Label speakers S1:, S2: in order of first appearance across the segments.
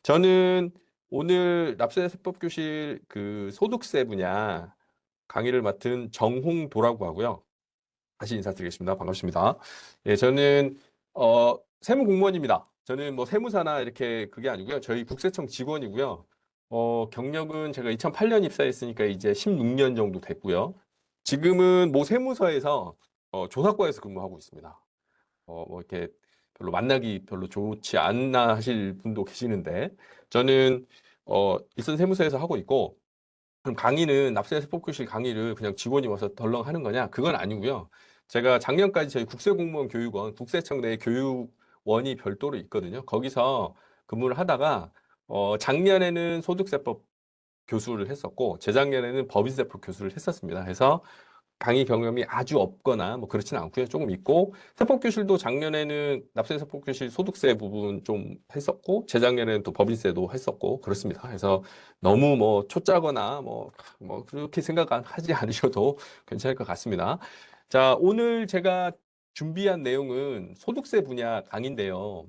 S1: 저는 오늘 납세세법교실 그 소득세 분야 강의를 맡은 정홍도라고 하고요. 다시 인사드리겠습니다. 반갑습니다. 예, 저는 세무 공무원입니다. 저는 뭐 세무사나 이렇게 그게 아니고요. 저희 국세청 직원이고요. 경력은 제가 2008년 입사했으니까 이제 16년 정도 됐고요. 지금은 모 세무서에서 조사과에서 근무하고 있습니다. 뭐 이렇게 별로 만나기 별로 좋지 않나 하실 분도 계시는데 저는 일선 세무서에서 하고 있고 그럼 강의는 납세세법교실 강의를 그냥 직원이 와서 덜렁 하는 거냐? 그건 아니고요. 제가 작년까지 저희 국세공무원 교육원 국세청 내 교육원이 별도로 있거든요. 거기서 근무를 하다가 작년에는 소득세법 교수를 했었고 재작년에는 법인세법 교수를 했었습니다. 그래서 강의 경험이 아주 없거나 뭐 그렇지는 않고요. 조금 있고 세법교실도 작년에는 납세세법교실 소득세 부분 좀 했었고 재작년에는 또 법인세도 했었고 그렇습니다. 그래서 너무 뭐 초짜거나 뭐 그렇게 생각하지 않으셔도 괜찮을 것 같습니다. 자, 오늘 제가 준비한 내용은 소득세 분야 강의인데요.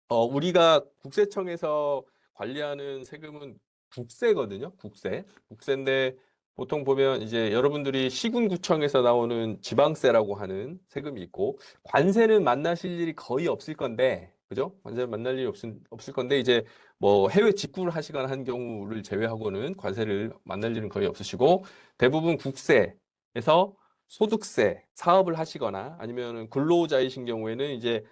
S1: 우리가 국세청에서 관리하는 세금은 국세거든요. 국세. 국세인데 보통 보면 이제 여러분들이 시군구청에서 나오는 지방세라고 하는 세금이 있고 관세는 만나실 일이 거의 없을 건데 그죠? 관세는 만날 일이 없을 건데 이제 뭐 해외 직구를 하시거나 한 경우를 제외하고는 관세를 만날 일은 거의 없으시고 대부분 국세에서 소득세 사업을 하시거나 아니면 근로자이신 경우에는 이제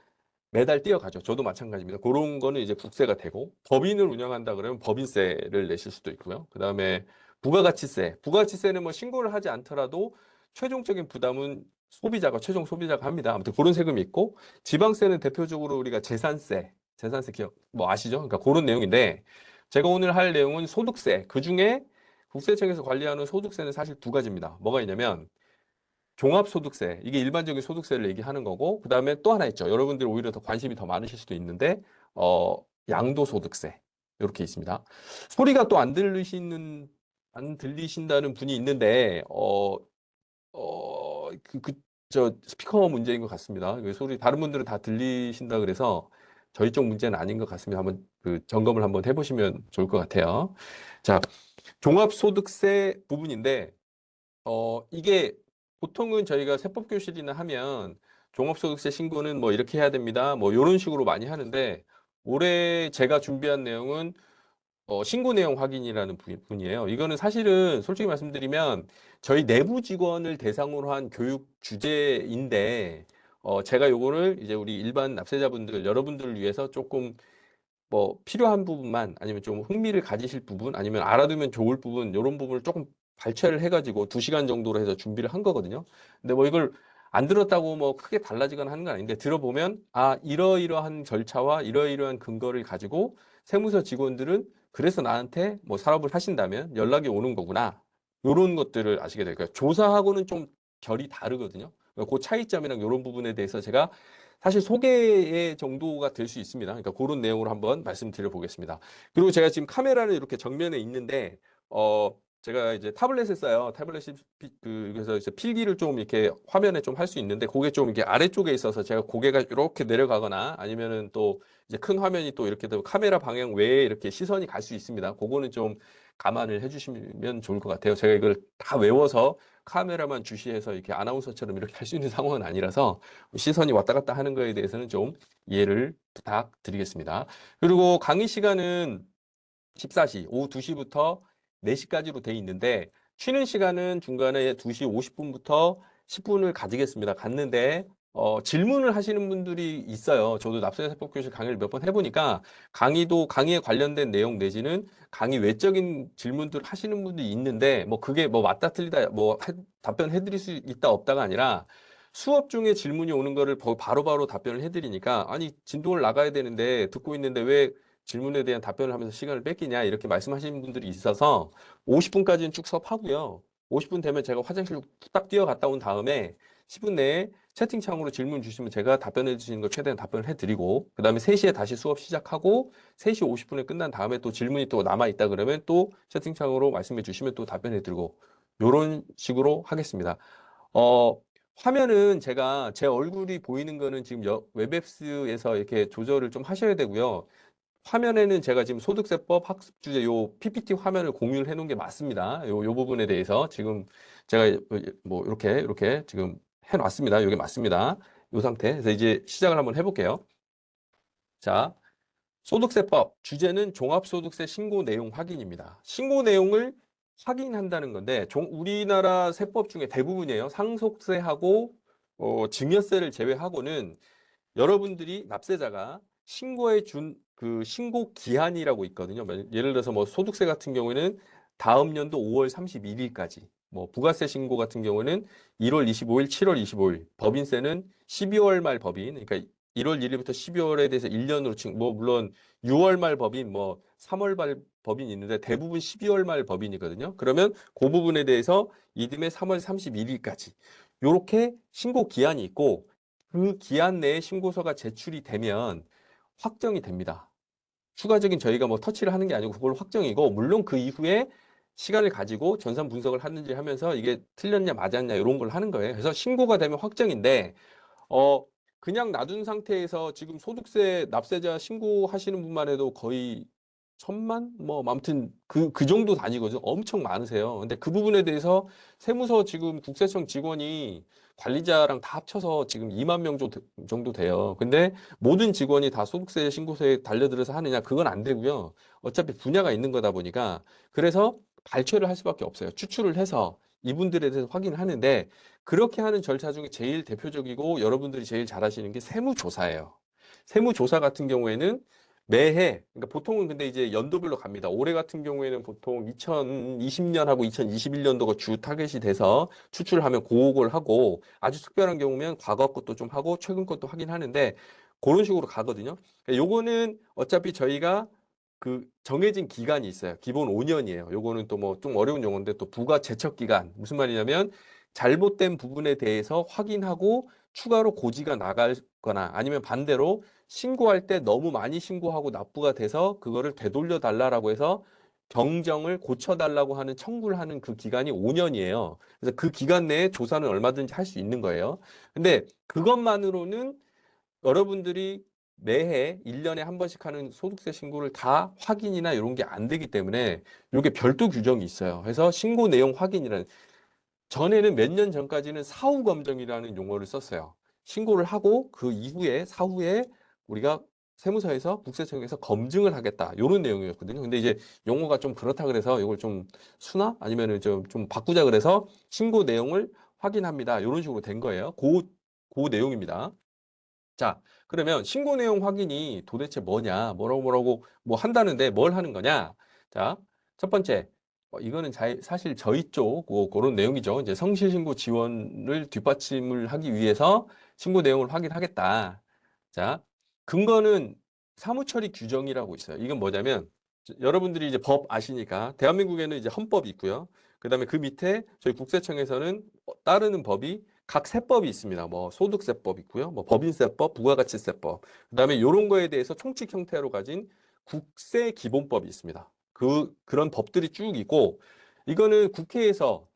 S1: 매달 뛰어가죠. 저도 마찬가지입니다. 그런 거는 이제 국세가 되고 법인을 운영한다 그러면 법인세를 내실 수도 있고요. 그다음에 부가가치세. 부가가치세는 뭐 신고를 하지 않더라도 최종적인 부담은 소비자가 최종 소비자가 합니다. 아무튼 그런 세금이 있고 지방세는 대표적으로 우리가 재산세 기억 뭐 아시죠? 그러니까 그런 내용인데 제가 오늘 할 내용은 소득세. 그중에 국세청에서 관리하는 소득세는 사실 두 가지입니다. 뭐가 있냐면 종합소득세, 이게 일반적인 소득세를 얘기하는 거고, 그 다음에 또 하나 있죠. 여러분들이 오히려 더 관심이 더 많으실 수도 있는데, 양도소득세. 이렇게 있습니다. 소리가 또 안 들리신다는 분이 있는데, 저 스피커 문제인 것 같습니다. 그 소리, 다른 분들은 다 들리신다 그래서 저희 쪽 문제는 아닌 것 같습니다. 한번 그 점검을 한번 해보시면 좋을 것 같아요. 자, 종합소득세 부분인데, 이게 보통은 저희가 세법교실이나 하면 종합소득세 신고는 뭐 이렇게 해야 됩니다. 뭐 이런 식으로 많이 하는데 올해 제가 준비한 내용은 신고 내용 확인이라는 분이에요. 이거는 사실은 솔직히 말씀드리면 저희 내부 직원을 대상으로 한 교육 주제인데 제가 요거를 이제 우리 일반 납세자분들 여러분들을 위해서 조금 뭐 필요한 부분만 아니면 좀 흥미를 가지실 부분 아니면 알아두면 좋을 부분 이런 부분을 조금 발췌를 해가지고 2시간 정도로 해서 준비를 한 거거든요. 근데 뭐 이걸 안 들었다고 뭐 크게 달라지거나 하는 건 아닌데 들어보면 아 이러이러한 절차와 이러이러한 근거를 가지고 세무서 직원들은 그래서 나한테 뭐 사업을 하신다면 연락이 오는 거구나. 요런 것들을 아시게 될 거예요. 조사하고는 좀 결이 다르거든요. 그 차이점이랑 이런 부분에 대해서 제가 사실 소개의 정도가 될 수 있습니다. 그러니까 그런 내용으로 한번 말씀드려 보겠습니다. 그리고 제가 지금 카메라는 이렇게 정면에 있는데, 제가 이제 타블렛을 써요. 타블렛이 그래서 이제 필기를 좀 이렇게 화면에 좀 할 수 있는데, 그게 좀 이렇게 아래쪽에 있어서 제가 고개가 이렇게 내려가거나 아니면은 또 이제 큰 화면이 또 이렇게 되고 카메라 방향 외에 이렇게 시선이 갈 수 있습니다. 그거는 좀 감안을 해주시면 좋을 것 같아요. 제가 이걸 다 외워서 카메라만 주시해서 이렇게 아나운서처럼 이렇게 할 수 있는 상황은 아니라서 시선이 왔다 갔다 하는 거에 대해서는 좀 이해를 부탁드리겠습니다. 그리고 강의 시간은 14시, 오후 2시부터 4시까지로 돼 있는데 쉬는 시간은 중간에 2시 50분부터 10분을 가지겠습니다. 갔는데 질문을 하시는 분들이 있어요. 저도 납세세법교실 강의를 몇 번 해보니까 강의에 관련된 내용 내지는 강의 외적인 질문들 하시는 분들이 있는데 뭐 그게 뭐 맞다 틀리다 뭐 답변해 드릴 수 있다 없다가 아니라 수업 중에 질문이 오는 거를 바로바로 답변을 해드리니까 아니 진도를 나가야 되는데 듣고 있는데 왜 질문에 대한 답변을 하면서 시간을 뺏기냐 이렇게 말씀하시는 분들이 있어서 50분까지는 쭉 수업하고요. 50분 되면 제가 화장실 딱 뛰어갔다 온 다음에 10분 내에 채팅창으로 질문 주시면 제가 답변해 주시는 걸 최대한 답변을 해드리고 그 다음에 3시에 다시 수업 시작하고 3시 50분에 끝난 다음에 또 질문이 또 남아있다 그러면 또 채팅창으로 말씀해 주시면 또 답변해 드리고 이런 식으로 하겠습니다. 어, 화면은 제가 제 얼굴이 보이는 거는 지금 웹앱스에서 이렇게 조절을 좀 하셔야 되고요. 화면에는 제가 지금 소득세법 학습 주제 요 PPT 화면을 공유를 해놓은 게 맞습니다. 요 부분에 대해서 지금 제가 뭐 이렇게 지금 해놨습니다. 이게 맞습니다. 요 상태. 그래서 이제 시작을 한번 해볼게요. 자, 소득세법 주제는 종합소득세 신고 내용 확인입니다. 신고 내용을 확인한다는 건데 우리나라 세법 중에 대부분이에요. 상속세하고 증여세를 제외하고는 여러분들이 납세자가 신고해 준 그 신고 기한이라고 있거든요. 예를 들어서 뭐 소득세 같은 경우에는 다음 년도 5월 31일까지, 뭐 부가세 신고 같은 경우는 1월 25일, 7월 25일, 법인세는 12월 말 법인, 그러니까 1월 1일부터 12월에 대해서 1년으로 뭐 물론 6월 말 법인, 뭐 3월 말 법인이 있는데 대부분 12월 말 법인이거든요. 그러면 그 부분에 대해서 이듬해 3월 31일까지 요렇게 신고 기한이 있고 그 기한 내에 신고서가 제출이 되면 확정이 됩니다. 추가적인 저희가 뭐 터치를 하는 게 아니고 그걸 확정이고, 물론 그 이후에 시간을 가지고 전산 분석을 하는지 하면서 이게 틀렸냐 맞았냐 이런 걸 하는 거예요. 그래서 신고가 되면 확정인데 어 그냥 놔둔 상태에서 지금 소득세 납세자 신고하시는 분만 해도 거의 1,000만? 뭐 아무튼 그 정도 단위거든요. 엄청 많으세요. 근데 그 부분에 대해서 세무서 지금 국세청 직원이 관리자랑 다 합쳐서 지금 2만 명 정도 돼요. 근데 모든 직원이 다 소득세 신고서에 달려들어서 하느냐? 그건 안 되고요. 어차피 분야가 있는 거다 보니까 그래서 발췌를 할 수밖에 없어요. 추출을 해서 이분들에 대해서 확인을 하는데, 그렇게 하는 절차 중에 제일 대표적이고 여러분들이 제일 잘 하시는 게 세무조사예요. 세무조사 같은 경우에는 매해, 그러니까 보통은 근데 이제 연도별로 갑니다. 올해 같은 경우에는 보통 2020년하고 2021년도가 주 타겟이 돼서 추출하면 그걸 하고, 아주 특별한 경우면 과거 것도 좀 하고 최근 것도 하긴 하는데 그런 식으로 가거든요. 그러니까 요거는 어차피 저희가 그 정해진 기간이 있어요. 기본 5년이에요. 요거는 또 뭐 좀 어려운 용어인데 또 부가 제척 기간. 무슨 말이냐면 잘못된 부분에 대해서 확인하고 추가로 고지가 나가거나 아니면 반대로 신고할 때 너무 많이 신고하고 납부가 돼서 그거를 되돌려 달라라고 해서 경정을 고쳐달라고 하는 청구를 하는 그 기간이 5년이에요. 그래서 그 기간 내에 조사는 얼마든지 할 수 있는 거예요. 근데 그것만으로는 여러분들이 매해 1년에 한 번씩 하는 소득세 신고를 다 확인이나 이런 게 안 되기 때문에 이게 별도 규정이 있어요. 그래서 신고 내용 확인이라는, 전에는 몇 년 전까지는 사후 검증이라는 용어를 썼어요. 신고를 하고 그 이후에 사후에 우리가 세무서에서 국세청에서 검증을 하겠다, 이런 내용이었거든요. 근데 이제 용어가 좀 그렇다 그래서 이걸 좀 순화 아니면은 좀 바꾸자 그래서 신고 내용을 확인합니다, 이런 식으로 된 거예요. 그 내용입니다. 자, 그러면 신고 내용 확인이 도대체 뭐냐, 뭐라고 뭐 한다는데 뭘 하는 거냐? 자, 첫 번째, 이거는 사실 저희 쪽 그런 내용이죠. 이제 성실신고 지원을 뒷받침을 하기 위해서 신고 내용을 확인하겠다. 자, 근거는 사무처리 규정이라고 있어요. 이건 뭐냐면 여러분들이 이제 법 아시니까 대한민국에는 이제 헌법이 있고요. 그다음에 그 밑에 저희 국세청에서는 따르는 법이 각 세법이 있습니다. 뭐 소득세법 있고요. 뭐 법인세법, 부가가치세법. 그다음에 이런 거에 대해서 총칙 형태로 가진 국세기본법이 있습니다. 그런 법들이 쭉 있고, 이거는 국회에서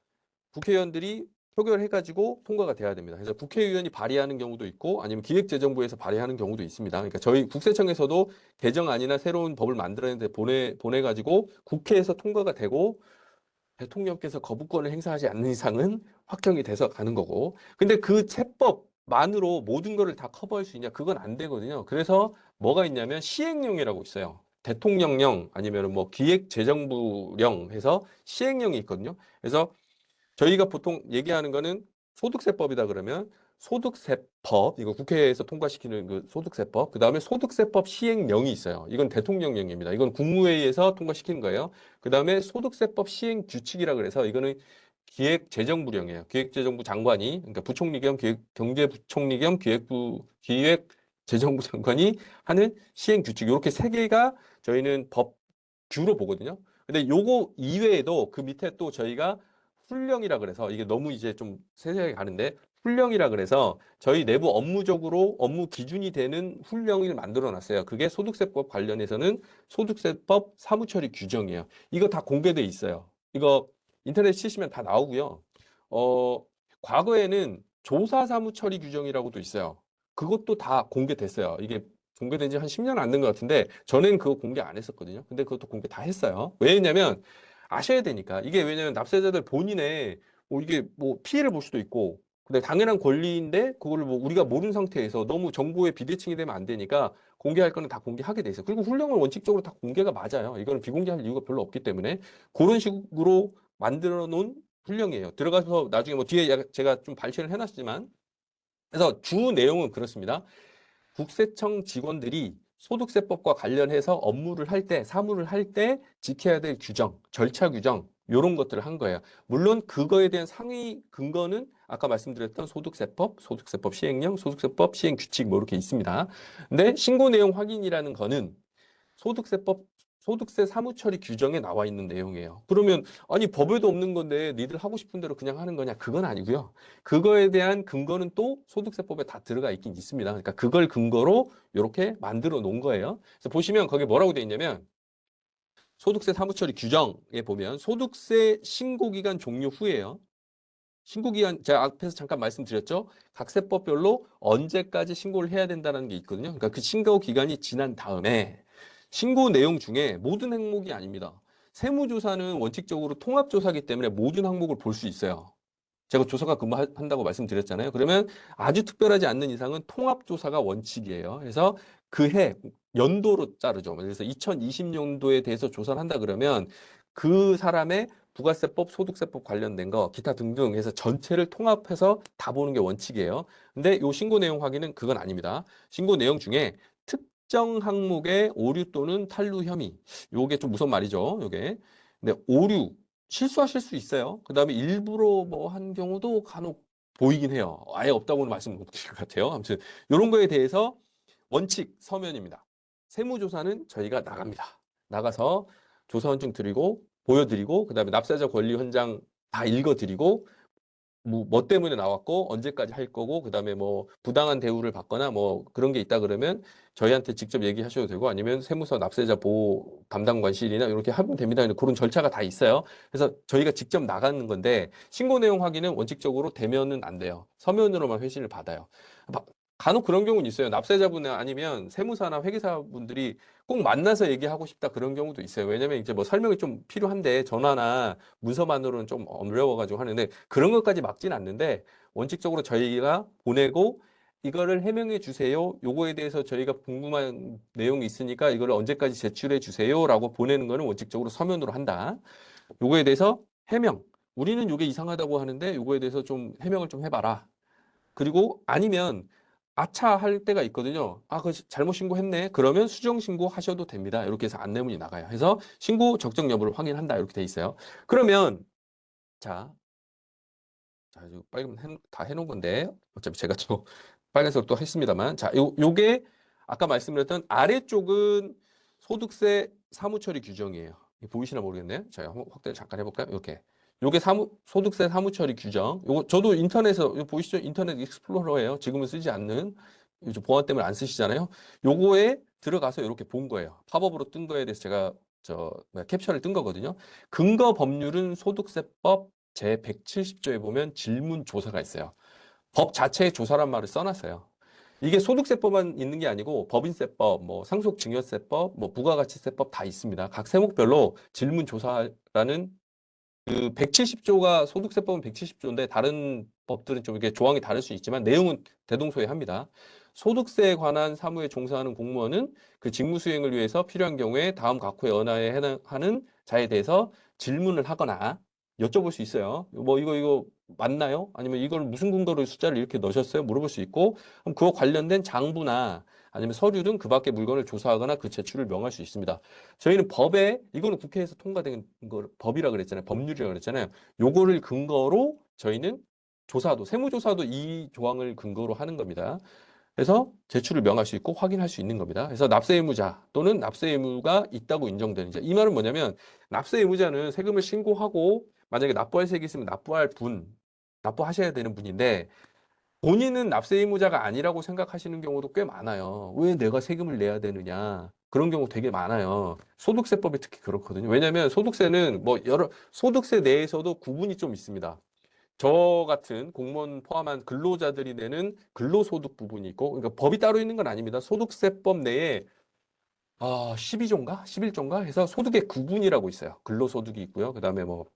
S1: 국회의원들이 표결해가지고 통과가 돼야 됩니다. 그래서 국회의원이 발의하는 경우도 있고 아니면 기획재정부에서 발의하는 경우도 있습니다. 그러니까 저희 국세청에서도 개정안이나 새로운 법을 만들었는데 보내가지고 국회에서 통과가 되고 대통령께서 거부권을 행사하지 않는 이상은 확정이 돼서 가는 거고. 근데 그 세법만으로 모든 거를 다 커버할 수 있냐? 그건 안 되거든요. 그래서 뭐가 있냐면 시행령이라고 있어요. 대통령령 아니면 뭐 기획재정부령 해서 시행령이 있거든요. 그래서 저희가 보통 얘기하는 거는 소득세법이다 그러면 소득세법, 이거 국회에서 통과시키는 그 소득세법, 그 다음에 소득세법 시행령이 있어요. 이건 대통령령입니다. 이건 국무회의에서 통과시키는 거예요. 그 다음에 소득세법 시행 규칙이라 그래서 이거는 기획재정부령이에요. 기획재정부 장관이, 그러니까 부총리 겸 경제부총리 겸 기획재정부 장관이 하는 시행 규칙, 이렇게 세 개가 저희는 법규로 보거든요. 근데 요거 이외에도 그 밑에 또 저희가 훈령이라 그래서, 이게 너무 이제 좀 세세하게 가는데, 훈령이라 그래서 저희 내부 업무적으로 업무 기준이 되는 훈령을 만들어 놨어요. 그게 소득세법 관련해서는 소득세법 사무처리 규정이에요. 이거 다 공개돼 있어요. 이거 인터넷 치시면 다 나오고요. 어, 과거에는 조사 사무처리 규정이라고도 있어요. 그것도 다 공개됐어요. 이게 공개된 지 한 10년 안 된 것 같은데 전엔 그거 공개 안 했었거든요. 근데 그것도 공개 다 했어요. 왜냐면 아셔야 되니까. 이게 왜냐면 납세자들 본인의 뭐 이게 뭐 피해를 볼 수도 있고 근데 당연한 권리인데 그걸 뭐 우리가 모르는 상태에서 너무 정보에 비대칭이 되면 안 되니까 공개할 거는 다 공개하게 돼 있어요. 그리고 훈령은 원칙적으로 다 공개가 맞아요. 이거는 비공개할 이유가 별로 없기 때문에 그런 식으로 만들어 놓은 훈령이에요. 들어가서 나중에 뭐 뒤에 제가 좀 발췌를 해놨지만 그래서 주 내용은 그렇습니다. 국세청 직원들이 소득세법과 관련해서 업무를 할 때, 사무를 할 때 지켜야 될 규정, 절차 규정, 이런 것들을 한 거예요. 물론 그거에 대한 상위 근거는 아까 말씀드렸던 소득세법, 소득세법 시행령, 소득세법 시행규칙 뭐 이렇게 있습니다. 근데 신고 내용 확인이라는 거는 소득세법 소득세 사무처리 규정에 나와 있는 내용이에요. 그러면 아니 법에도 없는 건데 니들 하고 싶은 대로 그냥 하는 거냐? 그건 아니고요. 그거에 대한 근거는 또 소득세법에 다 들어가 있긴 있습니다. 그러니까 그걸 근거로 이렇게 만들어 놓은 거예요. 그래서 보시면 거기에 뭐라고 돼 있냐면 소득세 사무처리 규정에 보면 소득세 신고기간 종료 후에요. 신고기간 제가 앞에서 잠깐 말씀드렸죠. 각 세법별로 언제까지 신고를 해야 된다는 게 있거든요. 그러니까 그 신고 기간이 지난 다음에 신고 내용 중에 모든 항목이 아닙니다. 세무조사는 원칙적으로 통합조사기 때문에 모든 항목을 볼 수 있어요. 제가 조사가 근무한다고 말씀드렸잖아요. 그러면 아주 특별하지 않는 이상은 통합조사가 원칙이에요. 그래서 그 해 연도로 자르죠. 그래서 2020년도에 대해서 조사를 한다 그러면 그 사람의 부가세법, 소득세법 관련된 거, 기타 등등 해서 전체를 통합해서 다 보는 게 원칙이에요. 근데 요 신고 내용 확인은 그건 아닙니다. 신고 내용 중에 특정 항목의 오류 또는 탈루 혐의. 요게 좀 무서운 말이죠. 요게. 근데 오류 실수하실 수 있어요. 그 다음에 일부러 뭐 한 경우도 간혹 보이긴 해요. 아예 없다고는 말씀 못 드릴 것 같아요. 아무튼 이런 거에 대해서 원칙 서면입니다. 세무조사는 저희가 나갑니다. 나가서 조사원증 드리고 보여드리고 그 다음에 납세자 권리 현장 다 읽어드리고 뭐 때문에 나왔고 언제까지 할 거고 그다음에 뭐 부당한 대우를 받거나 뭐 그런 게 있다 그러면 저희한테 직접 얘기하셔도 되고 아니면 세무서 납세자 보호 담당관실이나 이렇게 하면 됩니다. 그런 절차가 다 있어요. 그래서 저희가 직접 나가는 건데 신고 내용 확인은 원칙적으로 대면은 안 돼요. 서면으로만 회신을 받아요. 간혹 그런 경우는 있어요. 납세자분 아니면 세무사나 회계사분들이 꼭 만나서 얘기하고 싶다 그런 경우도 있어요. 왜냐면 이제 뭐 설명이 좀 필요한데 전화나 문서만으로는 좀 어려워가지고 하는데 그런 것까지 막진 않는데 원칙적으로 저희가 보내고 이거를 해명해 주세요. 요거에 대해서 저희가 궁금한 내용이 있으니까 이거를 언제까지 제출해 주세요라고 보내는 거는 원칙적으로 서면으로 한다. 요거에 대해서 해명. 우리는 요게 이상하다고 하는데 요거에 대해서 좀 해명을 좀 해봐라. 그리고 아니면 아차 할 때가 있거든요. 아, 그 잘못 신고했네. 그러면 수정 신고 하셔도 됩니다. 이렇게 해서 안내문이 나가요. 해서 신고 적정 여부를 확인한다. 이렇게 돼 있어요. 그러면 자, 이거 빨간 다 해놓은 건데 어차피 제가 또 빨간색 또 했습니다만 요게 아까 말씀드렸던 아래쪽은 소득세 사무처리 규정이에요. 이거 보이시나 모르겠네요. 자, 한번 확대를 잠깐 해볼까요? 이렇게. 요게 소득세 사무처리 규정. 요거 저도 인터넷에서 이거 보이시죠? 인터넷 익스플로러예요. 지금은 쓰지 않는 요즘 보안 때문에 안 쓰시잖아요. 요거에 들어가서 이렇게 본 거예요. 팝업으로 뜬 거에 대해서 제가 캡처를 뜬 거거든요. 근거 법률은 소득세법 제170조에 보면 질문 조사가 있어요. 법 자체에 조사란 말을 써놨어요. 이게 소득세법만 있는 게 아니고 법인세법, 뭐 상속증여세법, 뭐 부가가치세법 다 있습니다. 각 세목별로 질문 조사라는 그 170조가 소득세법은 170조인데 다른 법들은 좀 이게 조항이 다를 수 있지만 내용은 대동소이합니다. 소득세에 관한 사무에 종사하는 공무원은 그 직무 수행을 위해서 필요한 경우에 다음 각호에 언하에 해당하는 자에 대해서 질문을 하거나 여쭤볼 수 있어요. 뭐 이거 맞나요? 아니면 이걸 무슨 근거로 숫자를 이렇게 넣으셨어요? 물어볼 수 있고 그럼 그와 관련된 장부나 아니면 서류 등 그 밖의 물건을 조사하거나 그 제출을 명할 수 있습니다. 저희는 법에 이거는 국회에서 통과된 거 법이라 그랬잖아요. 법률이라 그랬잖아요. 요거를 근거로 저희는 조사도 세무조사도 이 조항을 근거로 하는 겁니다. 그래서 제출을 명할 수 있고 확인할 수 있는 겁니다. 그래서 납세 의무자 또는 납세 의무가 있다고 인정되는 자. 이 말은 뭐냐면 납세 의무자는 세금을 신고하고 만약에 납부할 세액이 있으면 납부하셔야 되는 분인데 본인은 납세 의무자가 아니라고 생각하시는 경우도 꽤 많아요. 왜 내가 세금을 내야 되느냐. 그런 경우 되게 많아요. 소득세법이 특히 그렇거든요. 왜냐하면 소득세는 뭐 소득세 내에서도 구분이 좀 있습니다. 저 같은 공무원 포함한 근로자들이 내는 근로소득 부분이 있고, 그러니까 법이 따로 있는 건 아닙니다. 소득세법 내에 12조인가? 11조인가? 해서 소득의 구분이라고 있어요. 근로소득이 있고요. 그다음에 뭐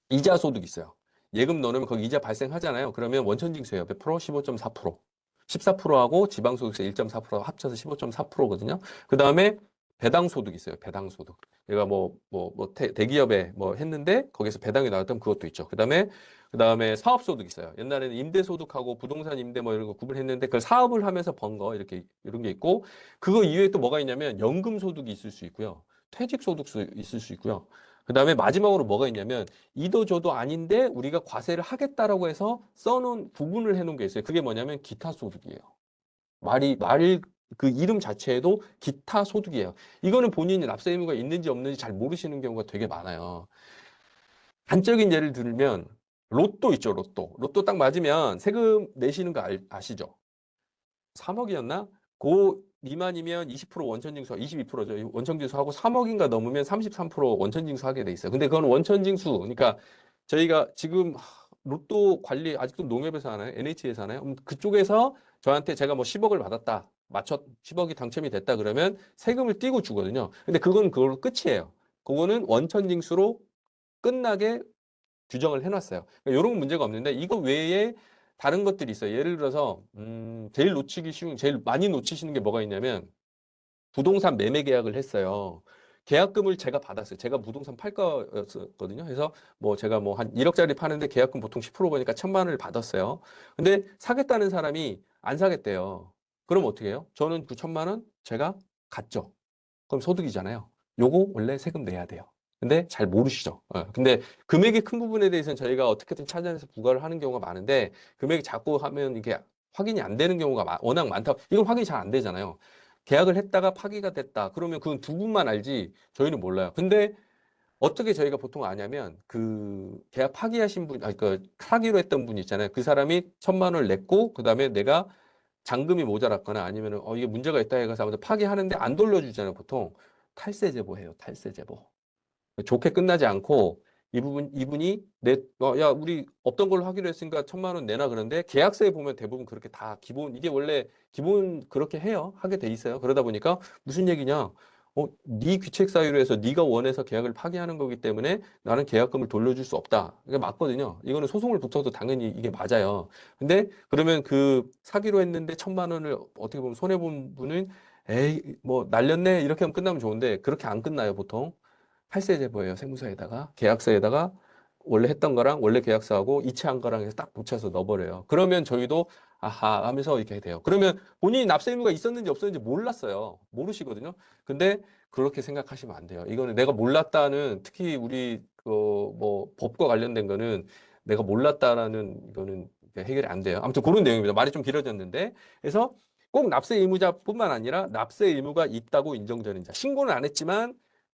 S1: 이자 소득 있어요. 예금 넣으면 거기 이자 발생하잖아요. 그러면 원천징수예요. 몇 프로? 15.4%. 14%하고 지방소득세 1.4% 합쳐서 15.4%거든요. 그 다음에 배당소득 있어요. 배당소득. 얘가 대기업에 뭐 했는데 거기서 배당이 나왔던 그것도 있죠. 그 다음에 사업소득 있어요. 옛날에는 임대소득하고 부동산 임대 뭐 이런 거 구분했는데 그걸 사업을 하면서 번 거 이렇게 이런 게 있고 그거 이외에 또 뭐가 있냐면 연금소득이 있을 수 있고요. 퇴직소득도 있을 수 있고요. 그 다음에 마지막으로 뭐가 있냐면 이도 저도 아닌데 우리가 과세를 하겠다라고 해서 써놓은 구분을 해놓은 게 있어요. 그게 뭐냐면 기타 소득이에요. 그 이름 자체에도 기타 소득이에요. 이거는 본인이 납세 의무가 있는지 없는지 잘 모르시는 경우가 되게 많아요. 단적인 예를 들면 로또 있죠, 로또. 로또 딱 맞으면 세금 내시는 거 아시죠? 3억이었나? 그 미만이면 20% 원천징수, 22%죠. 원천징수하고 3억인가 넘으면 33% 원천징수하게 돼 있어요. 근데 그건 원천징수. 그러니까 저희가 지금 로또 관리 아직도 농협에서 하나요? NH에서 하나요? 그쪽에서 저한테 제가 뭐 10억을 받았다. 10억이 당첨이 됐다 그러면 세금을 띄고 주거든요. 근데 그건 그걸로 끝이에요. 그거는 원천징수로 끝나게 규정을 해놨어요. 그러니까 이런 문제가 없는데 이거 외에 다른 것들이 있어요. 예를 들어서 제일 놓치기 쉬운, 제일 많이 놓치시는 게 뭐가 있냐면 부동산 매매 계약을 했어요. 계약금을 제가 받았어요. 제가 부동산 팔 거였거든요. 그래서 뭐 제가 뭐 한 1억짜리 파는데 계약금 보통 10% 거니까 1,000만 원을 받았어요. 근데 사겠다는 사람이 안 사겠대요. 그럼 어떻게 해요? 저는 그 1,000만 원 제가 갔죠. 그럼 소득이잖아요. 요거 원래 세금 내야 돼요. 근데 잘 모르시죠. 근데 금액이 큰 부분에 대해서는 저희가 어떻게든 찾아내서 부과를 하는 경우가 많은데 금액이 작고 하면 이게 확인이 안 되는 경우가 워낙 많다. 이건 확인이 잘 안 되잖아요. 계약을 했다가 파기가 됐다. 그러면 그건 두 분만 알지 저희는 몰라요. 근데 어떻게 저희가 보통 아냐면 그 계약 파기하신 분, 아니 그 사기로 했던 분 있잖아요. 그 사람이 1,000만 원을 냈고 그다음에 내가 잔금이 모자랐거나 아니면은 이게 문제가 있다 해서 아무튼 파기하는데 안 돌려주잖아요. 보통 탈세 제보해요. 탈세 제보. 좋게 끝나지 않고 이분이 야 우리 없던 걸로 하기로 했으니까 1,000만 원 내놔 그런데 계약서에 보면 대부분 그렇게 다 기본 이게 원래 기본 그렇게 해요. 하게 돼 있어요. 그러다 보니까 무슨 얘기냐? 네 귀책 사유로 해서 네가 원해서 계약을 파기하는 거기 때문에 나는 계약금을 돌려줄 수 없다. 이게 맞거든요. 이거는 소송을 붙어도 당연히 이게 맞아요. 근데 그러면 그 사기로 했는데 1,000만 원을 어떻게 보면 손해 본 분은 에이 뭐 날렸네 이렇게 하면 끝나면 좋은데 그렇게 안 끝나요 보통. 탈세 제보예요. 세무서에다가 계약서에다가 원래 했던 거랑 원래 계약서하고 이체한 거랑 해서 딱 붙여서 넣어버려요. 그러면 저희도 아하 하면서 이렇게 돼요. 그러면 본인이 납세 의무가 있었는지 없었는지 몰랐어요. 모르시거든요. 근데 그렇게 생각하시면 안 돼요. 이거는 내가 몰랐다는 특히 우리 그 뭐 법과 관련된 거는 내가 몰랐다라는 이거는 해결이 안 돼요. 아무튼 그런 내용입니다. 말이 좀 길어졌는데 그래서 꼭 납세 의무자뿐만 아니라 납세 의무가 있다고 인정되는 자 신고는 안 했지만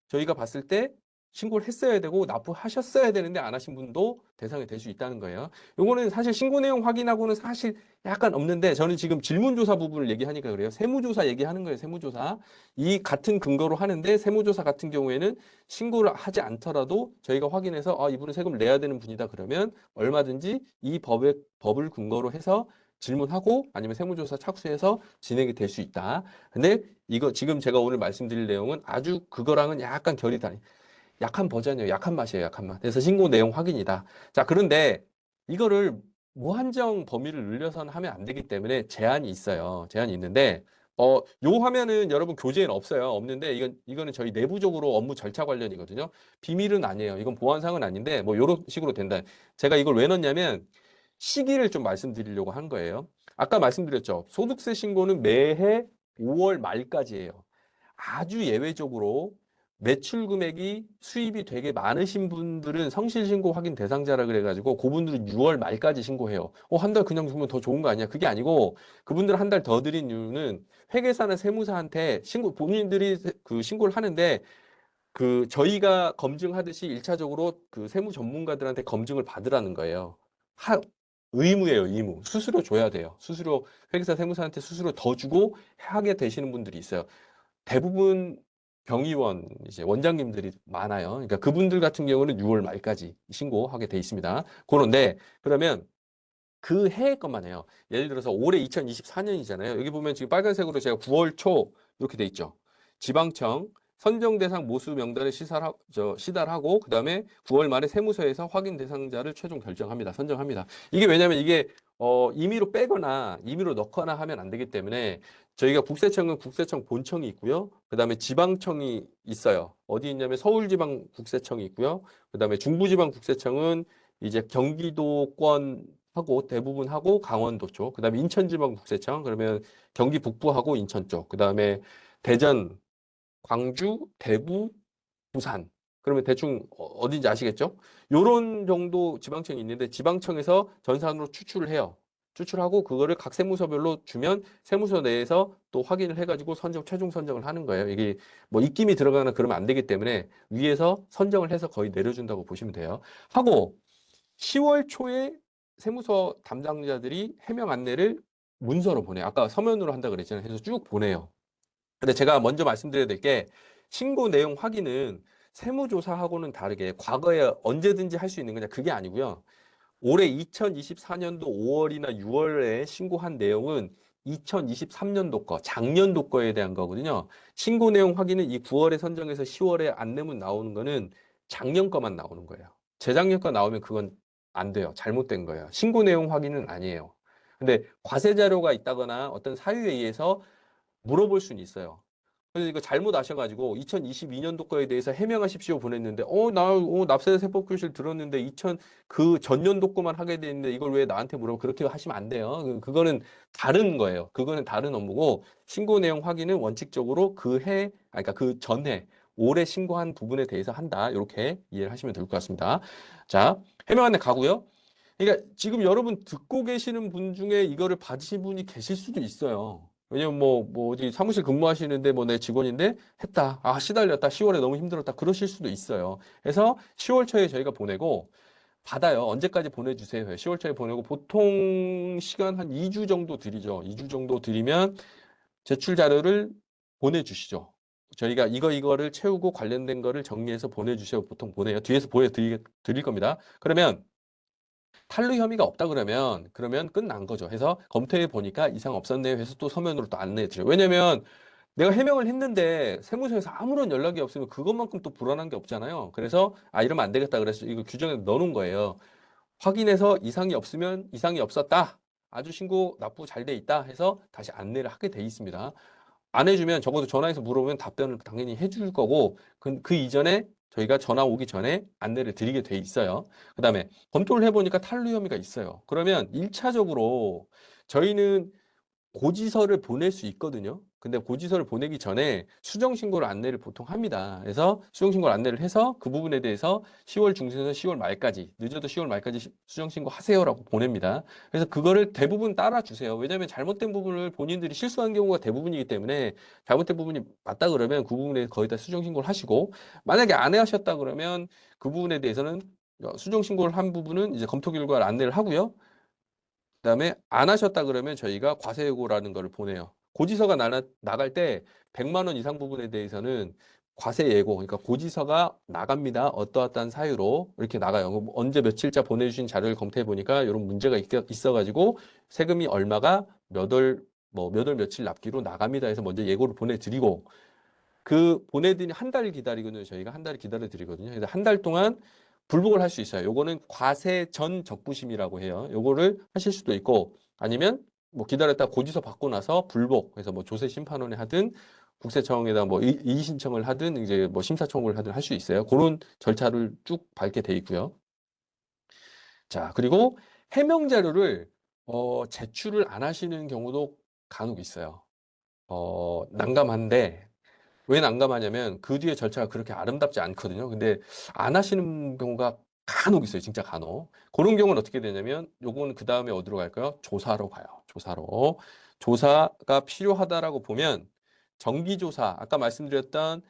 S1: 저희가 봤을 때 신고를 했어야 되고 납부하셨어야 되는데 안 하신 분도 대상이 될 수 있다는 거예요. 요거는 사실 신고 내용 확인하고는 사실 약간 없는데 저는 지금 질문조사 부분을 얘기하니까 그래요. 세무조사 얘기하는 거예요. 세무조사. 이 같은 근거로 하는데 세무조사 같은 경우에는 신고를 하지 않더라도 저희가 확인해서 이분은 세금을 내야 되는 분이다 그러면 얼마든지 이 법을 근거로 해서 질문하고 아니면 세무조사 착수해서 진행이 될 수 있다. 근데 이거 지금 제가 오늘 말씀드릴 내용은 아주 그거랑은 약간 결이 다른 약한 버전이에요. 약한 맛이에요. 약한 맛. 그래서 신고 내용 확인이다. 자, 그런데 이거를 무한정 범위를 늘려서는 하면 안 되기 때문에 제한이 있어요. 제한이 있는데 요 화면은 여러분 교재에는 없어요. 없는데 이거는 저희 내부적으로 업무 절차 관련이거든요. 비밀은 아니에요. 이건 보안상은 아닌데 뭐 요런 식으로 된다. 제가 이걸 왜 넣냐면 시기를 좀 말씀드리려고 한 거예요. 아까 말씀드렸죠. 소득세 신고는 매해 5월 말까지예요. 아주 예외적으로 매출 금액이 수입이 되게 많으신 분들은 성실신고 확인 대상자라 그래가지고 그분들은 6월 말까지 신고해요. 한 달 그냥 주면 더 좋은 거 아니야? 그게 아니고 그분들 한 달 더 드린 이유는 회계사나 세무사한테 본인들이 그 신고를 하는데 그 저희가 검증하듯이 1차적으로 그 세무 전문가들한테 검증을 받으라는 거예요. 의무예요, 의무. 수수료 줘야 돼요. 수수료 회계사 세무사한테 수수료 더 주고 하게 되시는 분들이 있어요. 대부분 병의원 이제 원장님들이 많아요. 그러니까 그분들 같은 경우는 6월 말까지 신고하게 돼 있습니다. 그런데 그러면 그 해 것만 해요. 예를 들어서 올해 2024년이잖아요. 여기 보면 지금 빨간색으로 제가 9월 초 이렇게 돼 있죠. 지방청 선정 대상 모수 명단을 시달하고 그다음에 9월 말에 세무서에서 확인 대상자를 최종 결정합니다. 선정합니다. 이게 왜냐면 이게 임의로 빼거나 임의로 넣거나 하면 안 되기 때문에 저희가 국세청은 국세청 본청이 있고요. 그다음에 지방청이 있어요. 어디 있냐면 서울지방국세청이 있고요. 그다음에 중부지방국세청은 이제 경기도권 하고 대부분 하고 강원도 쪽, 그다음에 인천지방국세청 그러면 경기 북부하고 인천 쪽, 그다음에 대전, 광주, 대구, 부산. 그러면 대충 어딘지 아시겠죠? 요런 정도 지방청이 있는데 지방청에서 전산으로 추출을 해요. 추출하고 그거를 각 세무서별로 주면 세무서 내에서 또 확인을 해가지고 최종 선정을 하는 거예요. 이게 뭐 입김이 들어가거나 그러면 안 되기 때문에 위에서 선정을 해서 거의 내려준다고 보시면 돼요. 하고 10월 초에 세무서 담당자들이 해명 안내를 문서로 보내요. 아까 서면으로 한다 그랬잖아요. 해서 쭉 보내요. 근데 제가 먼저 말씀드려야 될 게 신고 내용 확인은 세무조사하고는 다르게 과거에 언제든지 할 수 있는 거냐 그게 아니고요. 올해 2024년도 5월이나 6월에 신고한 내용은 2023년도 거, 작년도 거에 대한 거거든요. 신고 내용 확인은 이 9월에 선정해서 10월에 안내문 나오는 거는 작년 거만 나오는 거예요. 재작년 거 나오면 그건 안 돼요. 잘못된 거예요. 신고 내용 확인은 아니에요. 근데 과세 자료가 있다거나 어떤 사유에 의해서 물어볼 수는 있어요. 그래서 이거 잘못 아셔가지고 2022년도 거에 대해서 해명하십시오 보냈는데 납세자 세법 교실 들었는데 그 전년도 거만 하게 돼 있는데 이걸 왜 나한테 물어보 그렇게 하시면 안 돼요. 그거는 다른 거예요. 그거는 다른 업무고 신고 내용 확인은 원칙적으로 그러니까 그 전해 올해 신고한 부분에 대해서 한다. 이렇게 이해를 하시면 될 것 같습니다. 자, 해명 안내 가고요. 그러니까 지금 여러분 듣고 계시는 분 중에 이거를 받으신 분이 계실 수도 있어요. 왜냐면 어디 사무실 근무하시는데 내 직원인데 했다. 아, 시달렸다. 10월에 너무 힘들었다. 그러실 수도 있어요. 그래서 10월 초에 저희가 보내고 받아요. 언제까지 보내주세요. 10월 초에 보내고 보통 시간 한 2주 정도 드리죠. 2주 정도 드리면 제출 자료를 보내주시죠. 저희가 이거를 채우고 관련된 거를 정리해서 보내주셔서 보통 보내요. 뒤에서 보여드릴 겁니다. 그러면 탈루 혐의가 없다 그러면 끝난 거죠. 해서 검토해 보니까 이상 없었네요. 해서 또 서면으로 또 안내해 드려요. 왜냐면 내가 해명을 했는데 세무서에서 아무런 연락이 없으면 그것만큼 또 불안한 게 없잖아요. 그래서 이러면 안 되겠다 그래서 이거 규정에 넣어놓은 거예요. 확인해서 이상이 없으면 이상이 없었다. 아주 신고 납부 잘 돼 있다 해서 다시 안내를 하게 돼 있습니다. 안 해주면 적어도 전화해서 물어보면 답변을 당연히 해줄 거고 그 이전에 저희가 전화 오기 전에 안내를 드리게 돼 있어요. 그다음에 검토를 해보니까 탈루 혐의가 있어요. 그러면 1차적으로 저희는 고지서를 보낼 수 있거든요. 근데 고지서를 보내기 전에 수정신고를 안내를 보통 합니다. 그래서 수정신고를 안내를 해서 그 부분에 대해서 10월 중순에서 10월 말까지, 늦어도 10월 말까지 수정신고 하세요라고 보냅니다. 그래서 그거를 대부분 따라주세요. 왜냐하면 잘못된 부분을 본인들이 실수한 경우가 대부분이기 때문에 잘못된 부분이 맞다 그러면 그 부분에 거의 다 수정신고를 하시고 만약에 안 하셨다 그러면 그 부분에 대해서는 수정신고를 한 부분은 이제 검토 결과를 안내를 하고요. 그다음에 안 하셨다 그러면 저희가 과세예고라는 거를 보내요. 고지서가 나갈 때 100만 원 이상 부분에 대해서는 과세예고, 그러니까 고지서가 나갑니다. 어떠어떠한 사유로 이렇게 나가요. 언제 며칠자 보내주신 자료를 검토해 보니까 이런 문제가 있어가지고 세금이 얼마가 몇 월 며칠 납기로 나갑니다 해서 먼저 예고를 보내드리고 그 보내드린 한 달 기다리거든요. 저희가 한 달 기다려 드리거든요. 그래서 한 달 동안 불복을 할 수 있어요. 요거는 과세 전 적부심이라고 해요. 요거를 하실 수도 있고 아니면 기다렸다 고지서 받고 나서 불복 그래서 조세 심판원에 하든 국세청에다 이의 신청을 하든 이제 심사 청구를 하든 할 수 있어요. 그런 절차를 쭉 밟게 돼 있고요. 자, 그리고 해명 자료를 제출을 안 하시는 경우도 간혹 있어요. 난감한데 왜 난감하냐면 그 뒤에 절차가 그렇게 아름답지 않거든요. 근데 안 하시는 경우가 간혹 있어요. 진짜 간혹. 그런 경우는 어떻게 되냐면 요거는 그 다음에 어디로 갈까요? 조사로 가요. 조사로. 조사가 필요하다라고 보면 정기조사, 아까 말씀드렸던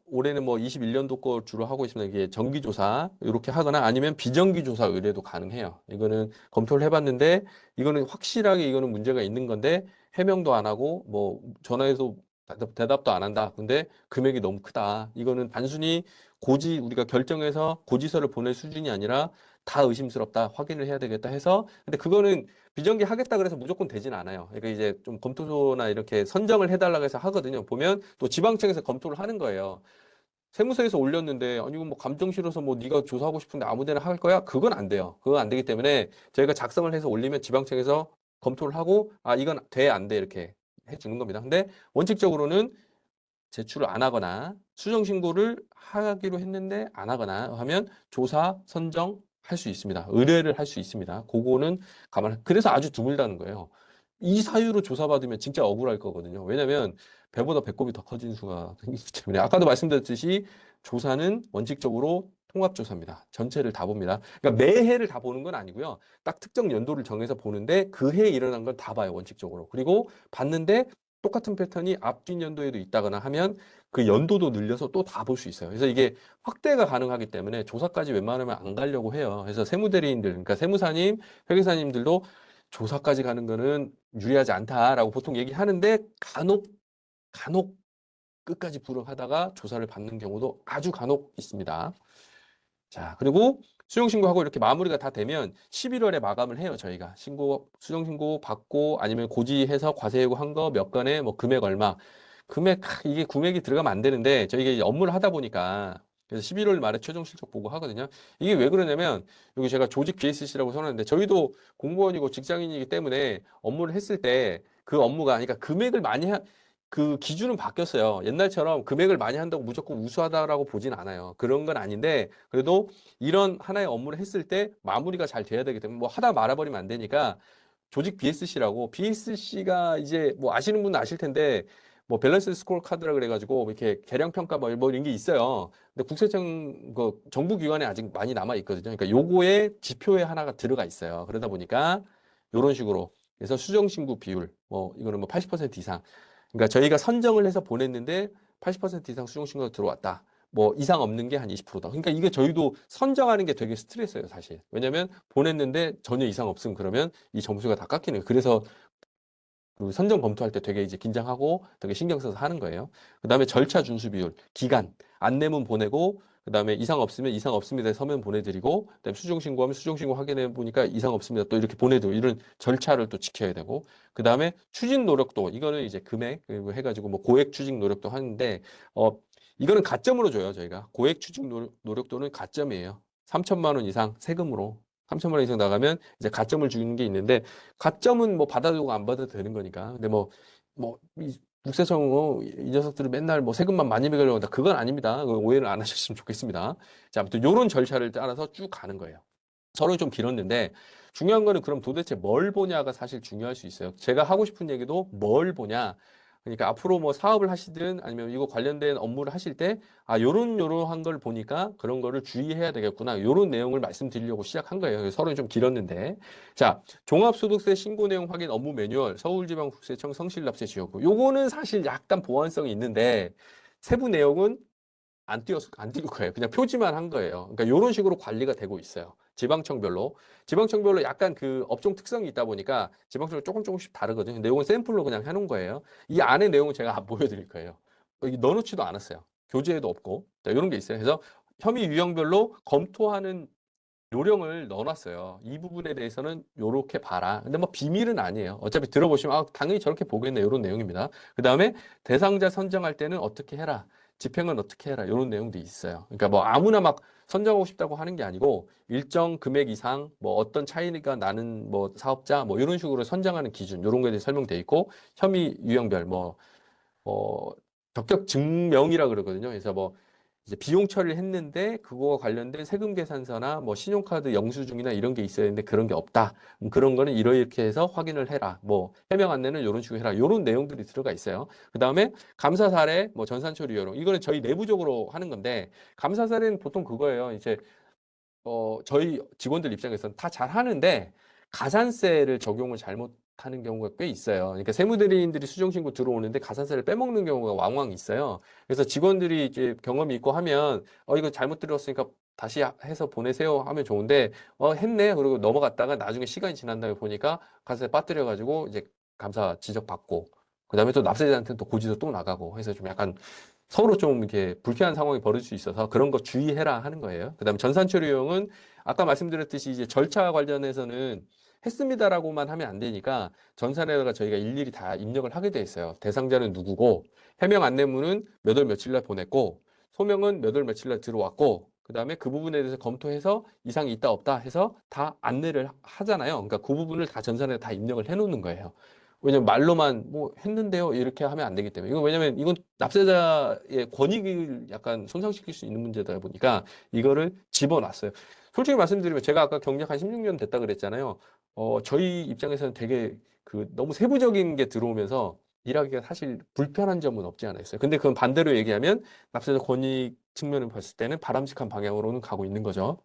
S1: 올해는 21년도 거 주로 하고 있습니다. 이게 정기조사 이렇게 하거나 아니면 비정기조사 의뢰도 가능해요. 이거는 검토를 해봤는데 이거는 확실하게 이거는 문제가 있는 건데 해명도 안 하고 전화해서 대답도 안 한다. 근데 금액이 너무 크다. 이거는 단순히 우리가 결정해서 고지서를 보낼 수준이 아니라 다 의심스럽다. 확인을 해야 되겠다 해서. 근데 그거는 비정기 하겠다 그래서 무조건 되진 않아요. 그러니까 이제 좀 검토소나 이렇게 선정을 해달라고 해서 하거든요. 보면 또 지방청에서 검토를 하는 거예요. 세무서에서 올렸는데 아니 이거 뭐 감정 실어서 뭐 네가 조사하고 싶은데 아무 데나 할 거야? 그건 안 돼요. 그건 안 되기 때문에 저희가 작성을 해서 올리면 지방청에서 검토를 하고 아 이건 돼 안 돼 이렇게 해주는 겁니다. 근데 원칙적으로는 제출을 안 하거나 수정 신고를 하기로 했는데 안 하거나 하면 조사 선정 할 수 있습니다. 의뢰를 할 수 있습니다. 그거는 그래서 아주 드물다는 거예요. 이 사유로 조사받으면 진짜 억울할 거거든요. 왜냐면 배보다 배꼽이 더 커진 수가 생기기 때문에 아까도 말씀드렸듯이 조사는 원칙적으로 통합조사입니다. 전체를 다 봅니다. 그러니까 매해를 다 보는 건 아니고요. 딱 특정 연도를 정해서 보는데 그 해에 일어난 걸 다 봐요. 원칙적으로. 그리고 봤는데 똑같은 패턴이 앞뒤 연도에도 있다거나 하면 그 연도도 늘려서 또 다 볼 수 있어요. 그래서 이게 확대가 가능하기 때문에 조사까지 웬만하면 안 가려고 해요. 그래서 세무대리인들, 그러니까 세무사님, 회계사님들도 조사까지 가는 거는 유리하지 않다라고 보통 얘기하는데 간혹 끝까지 불응하다가 조사를 받는 경우도 아주 간혹 있습니다. 자, 그리고 수정신고하고 이렇게 마무리가 다 되면 11월에 마감을 해요, 저희가. 수정신고 받고 아니면 고지해서 과세예고한 거 몇 건에 뭐 금액 얼마. 이게 금액이 들어가면 안 되는데 저희가 이제 업무를 하다 보니까 그래서 11월 말에 최종 실적 보고 하거든요. 이게 왜 그러냐면 여기 제가 조직 BSC라고 써놨는데 저희도 공무원이고 직장인이기 때문에 업무를 했을 때 그 업무가 그러니까 그 기준은 바뀌었어요. 옛날처럼 금액을 많이 한다고 무조건 우수하다라고 보진 않아요. 그런 건 아닌데 그래도 이런 하나의 업무를 했을 때 마무리가 잘 돼야 되기 때문에 뭐 하다 말아버리면 안 되니까 조직 BSC라고 BSC가 이제 뭐 아시는 분은 아실 텐데 뭐 밸런스 스코어 카드라 그래가지고 뭐 이렇게 계량 평가 뭐 이런 게 있어요. 근데 국세청 그 정부 기관에 아직 많이 남아 있거든요. 그러니까 요거에 지표에 하나가 들어가 있어요. 그러다 보니까 요런 식으로 그래서 수정 신고 비율 뭐 이거는 뭐 80% 이상 그러니까 저희가 선정을 해서 보냈는데 80% 이상 수정 신고가 들어왔다. 뭐 이상 없는 게 한 20%다. 그러니까 이게 저희도 선정하는 게 되게 스트레스예요, 사실. 왜냐면 보냈는데 전혀 이상 없음 그러면 이 점수가 다 깎이는 거예요. 그래서 그 선정 검토할 때 되게 이제 긴장하고 되게 신경 써서 하는 거예요. 그다음에 절차 준수 비율, 기간, 안내문 보내고 그다음에 이상 없으면 이상 없습니다. 서면 보내드리고 그다음에 수정 신고하면 수정 신고 확인해 보니까 이상 없습니다. 또 이렇게 보내드리고 이런 절차를 또 지켜야 되고 그다음에 추진 노력도 이거는 이제 금액 그리고 해가지고 뭐 고액 추진 노력도 하는데 이거는 가점으로 줘요. 저희가 고액 추진 노력도는 가점이에요. 3천만 원 이상 세금으로 3천만 원 이상 나가면 이제 가점을 주는 게 있는데 가점은 뭐 받아도 안 받아도 되는 거니까. 근데 이 국세청 이 녀석들은 맨날 뭐 세금만 많이 매기려고 한다. 그건 아닙니다. 오해를 안 하셨으면 좋겠습니다. 자, 아무튼 요런 절차를 따라서 쭉 가는 거예요. 서로 좀 길었는데 중요한 거는 그럼 도대체 뭘 보냐가 사실 중요할 수 있어요. 제가 하고 싶은 얘기도 뭘 보냐. 그러니까 앞으로 뭐 사업을 하시든 아니면 이거 관련된 업무를 하실 때 요런 걸 보니까 그런 거를 주의해야 되겠구나. 요런 내용을 말씀드리려고 시작한 거예요. 서로 좀 길었는데. 자, 종합소득세 신고 내용 확인 업무 매뉴얼 서울지방국세청 성실납세 지역구. 요거는 사실 약간 보완성이 있는데 세부 내용은 안 띄울 거예요. 그냥 표지만 한 거예요. 그러니까 이런 식으로 관리가 되고 있어요. 지방청별로 약간 그 업종 특성이 있다 보니까 지방청별로 조금씩 다르거든요. 근데 이건 샘플로 그냥 해놓은 거예요. 이 안에 내용은 제가 안 보여드릴 거예요. 여기 넣어놓지도 않았어요. 교재에도 없고. 자, 이런 게 있어요. 그래서 혐의 유형별로 검토하는 요령을 넣어놨어요. 이 부분에 대해서는 요렇게 봐라. 근데 뭐 비밀은 아니에요. 어차피 들어보시면 당연히 저렇게 보겠네. 이런 내용입니다. 그 다음에 대상자 선정할 때는 어떻게 해라. 집행은 어떻게 해라. 이런 내용도 있어요. 그러니까 뭐 아무나 막 선정하고 싶다고 하는 게 아니고 일정 금액 이상 뭐 어떤 차이가 나는 뭐 사업자 뭐 이런 식으로 선정하는 기준 이런 거에 대해 설명돼 있고 혐의 유형별 뭐 적격 증명이라 그러거든요. 그래서 뭐 이제 비용 처리를 했는데 그거와 관련된 세금 계산서나 뭐 신용카드 영수증이나 이런 게 있어야 되는데 그런 게 없다. 그런 거는 이렇게 해서 확인을 해라. 뭐 해명 안내는 이런 식으로 해라. 이런 내용들이 들어가 있어요. 그다음에 감사 사례, 뭐 전산 처리 요령. 이거는 저희 내부적으로 하는 건데 감사 사례는 보통 그거예요. 이제 저희 직원들 입장에서는 다 잘하는데 가산세를 적용을 잘못하는 경우가 꽤 있어요. 그러니까 세무대리인들이 수정신고 들어오는데 가산세를 빼먹는 경우가 왕왕 있어요. 그래서 직원들이 이제 경험이 있고 하면 이거 잘못 들었으니까 다시 해서 보내세요 하면 좋은데 했네 그리고 넘어갔다가 나중에 시간이 지난 다음에 보니까 가산세 빠뜨려가지고 이제 감사 지적받고 그다음에 또 납세자한테는 또 고지서 또 나가고 해서 좀 약간 서로 좀 이렇게 불쾌한 상황이 벌어질 수 있어서 그런 거 주의해라 하는 거예요. 그다음에 전산처리용은 아까 말씀드렸듯이 이제 절차 관련해서는 했습니다라고만 하면 안 되니까 전산에다가 저희가 일일이 다 입력을 하게 돼 있어요. 대상자는 누구고, 해명 안내문은 몇 월 며칠 날 보냈고, 소명은 몇 월 며칠 날 들어왔고, 그다음에 그 부분에 대해서 검토해서 이상이 있다 없다 해서 다 안내를 하잖아요. 그러니까 그 부분을 다 전산에 다 입력을 해 놓는 거예요. 왜냐면 말로만 뭐 했는데요 이렇게 하면 안 되기 때문에 이거 왜냐면 이건 납세자의 권익을 약간 손상시킬 수 있는 문제다 보니까 이거를 집어놨어요. 솔직히 말씀드리면 제가 아까 경력 한 16년 됐다 그랬잖아요. 저희 입장에서는 되게 그 너무 세부적인 게 들어오면서 일하기가 사실 불편한 점은 없지 않아 있어요. 근데 그건 반대로 얘기하면 납세자 권익 측면을 봤을 때는 바람직한 방향으로는 가고 있는 거죠.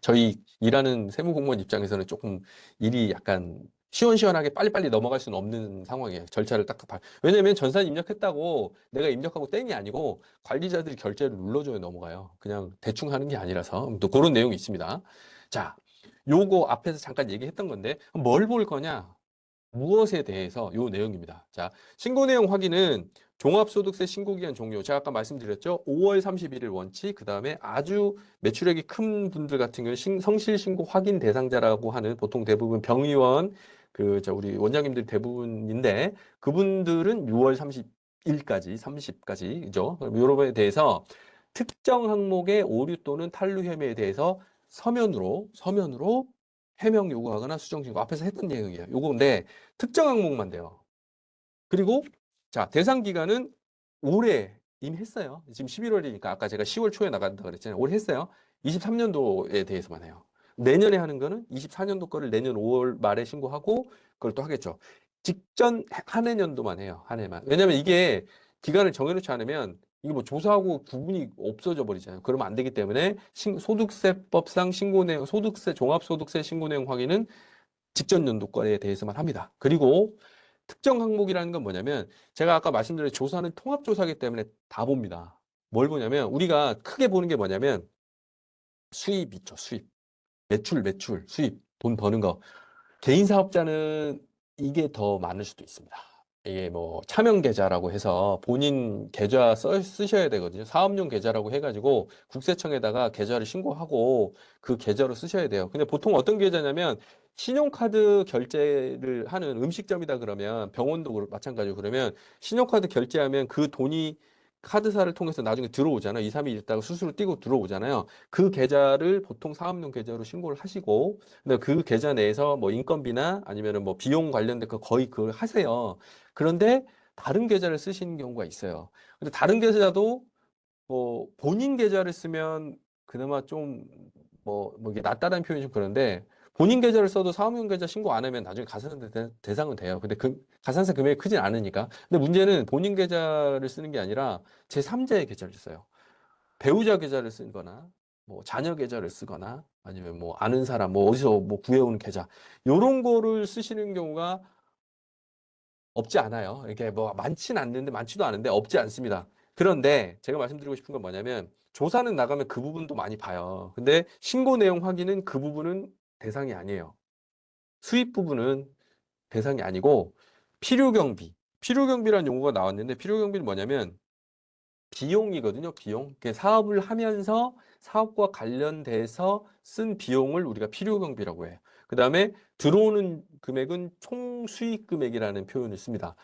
S1: 저희 일하는 세무공무원 입장에서는 조금 일이 약간 시원시원하게 빨리빨리 넘어갈 수는 없는 상황이에요. 절차를 딱 왜냐면 전산 입력했다고 내가 입력하고 땡이 아니고 관리자들이 결제를 눌러줘야 넘어가요. 그냥 대충 하는 게 아니라서 또 그런 내용이 있습니다. 자, 요거 앞에서 잠깐 얘기했던 건데 뭘 볼 거냐? 무엇에 대해서 요 내용입니다. 자, 신고 내용 확인은 종합소득세 신고기한 종료. 제가 아까 말씀드렸죠. 5월 31일 원칙, 그 다음에 아주 매출액이 큰 분들 같은 경우는 성실 신고 확인 대상자라고 하는 보통 대부분 병의원, 우리 원장님들 대부분인데 그분들은 6월 30일까지, 30까지, 그죠? 요런 거에 대해서 특정 항목의 오류 또는 탄루 혐의에 대해서 서면으로 해명 요구하거나 수정 신고 앞에서 했던 내용이에요. 요건데 특정 항목만 돼요. 그리고 자 대상 기간은 올해 이미 했어요. 지금 11월이니까 아까 제가 10월 초에 나간다 그랬잖아요. 올해 했어요. 23년도에 대해서만 해요. 내년에 하는 거는 24년도 거를 내년 5월 말에 신고하고 그걸 또 하겠죠. 직전 한 해년도만 해요. 한 해만. 왜냐면 이게 기간을 정해놓지 않으면 이게 뭐 조사하고 구분이 없어져 버리잖아요. 그러면 안 되기 때문에 소득세법상 신고 내용, 종합소득세 신고 내용 확인은 직전 연도 거에 대해서만 합니다. 그리고 특정 항목이라는 건 뭐냐면 제가 아까 말씀드린 조사는 통합조사이기 때문에 다 봅니다. 뭘 보냐면 우리가 크게 보는 게 뭐냐면 수입 있죠, 수입. 매출, 수입, 돈 버는 거. 개인 사업자는 이게 더 많을 수도 있습니다. 이게 뭐 차명 계좌라고 해서 본인 계좌 쓰셔야 되거든요. 사업용 계좌라고 해가지고 국세청에다가 계좌를 신고하고 그 계좌로 쓰셔야 돼요. 근데 보통 어떤 계좌냐면 신용카드 결제를 하는 음식점이다 그러면 병원도 마찬가지고 그러면 신용카드 결제하면 그 돈이 카드사를 통해서 나중에 들어오잖아요. 2, 3일 있다가 수수료 띄고 들어오잖아요. 그 계좌를 보통 사업용 계좌로 신고를 하시고 근데 그 계좌 내에서 뭐 인건비나 아니면은 뭐 비용 관련된 거 거의 그걸 하세요. 그런데 다른 계좌를 쓰시는 경우가 있어요. 근데 다른 계좌도 뭐 본인 계좌를 쓰면 그나마 좀 뭐 이게 낫다라는 표현이 좀 그런데 본인 계좌를 써도 사업용 계좌 신고 안 하면 나중에 가산세 대상은 돼요. 근데 그 가산세 금액이 크진 않으니까. 근데 문제는 본인 계좌를 쓰는 게 아니라 제3자의 계좌를 써요. 배우자 계좌를 쓰거나 뭐 자녀 계좌를 쓰거나 아니면 뭐 아는 사람 뭐 어디서 뭐 구해오는 계좌 요런 거를 쓰시는 경우가 없지 않아요. 이게 뭐 많지는 않는데 많지도 않은데 없지 않습니다. 그런데 제가 말씀드리고 싶은 건 뭐냐면 조사는 나가면 그 부분도 많이 봐요. 근데 신고 내용 확인은 그 부분은 대상이 아니에요. 수입 부분은 대상이 아니고 필요경비라는 용어가 나왔는데 필요경비는 뭐냐면 비용이거든요, 비용. 사업을 하면서 사업과 관련돼서 쓴 비용을 우리가 필요경비라고 해요. 그 다음에 들어오는 금액은 총수익 금액이라는 표현을 씁니다.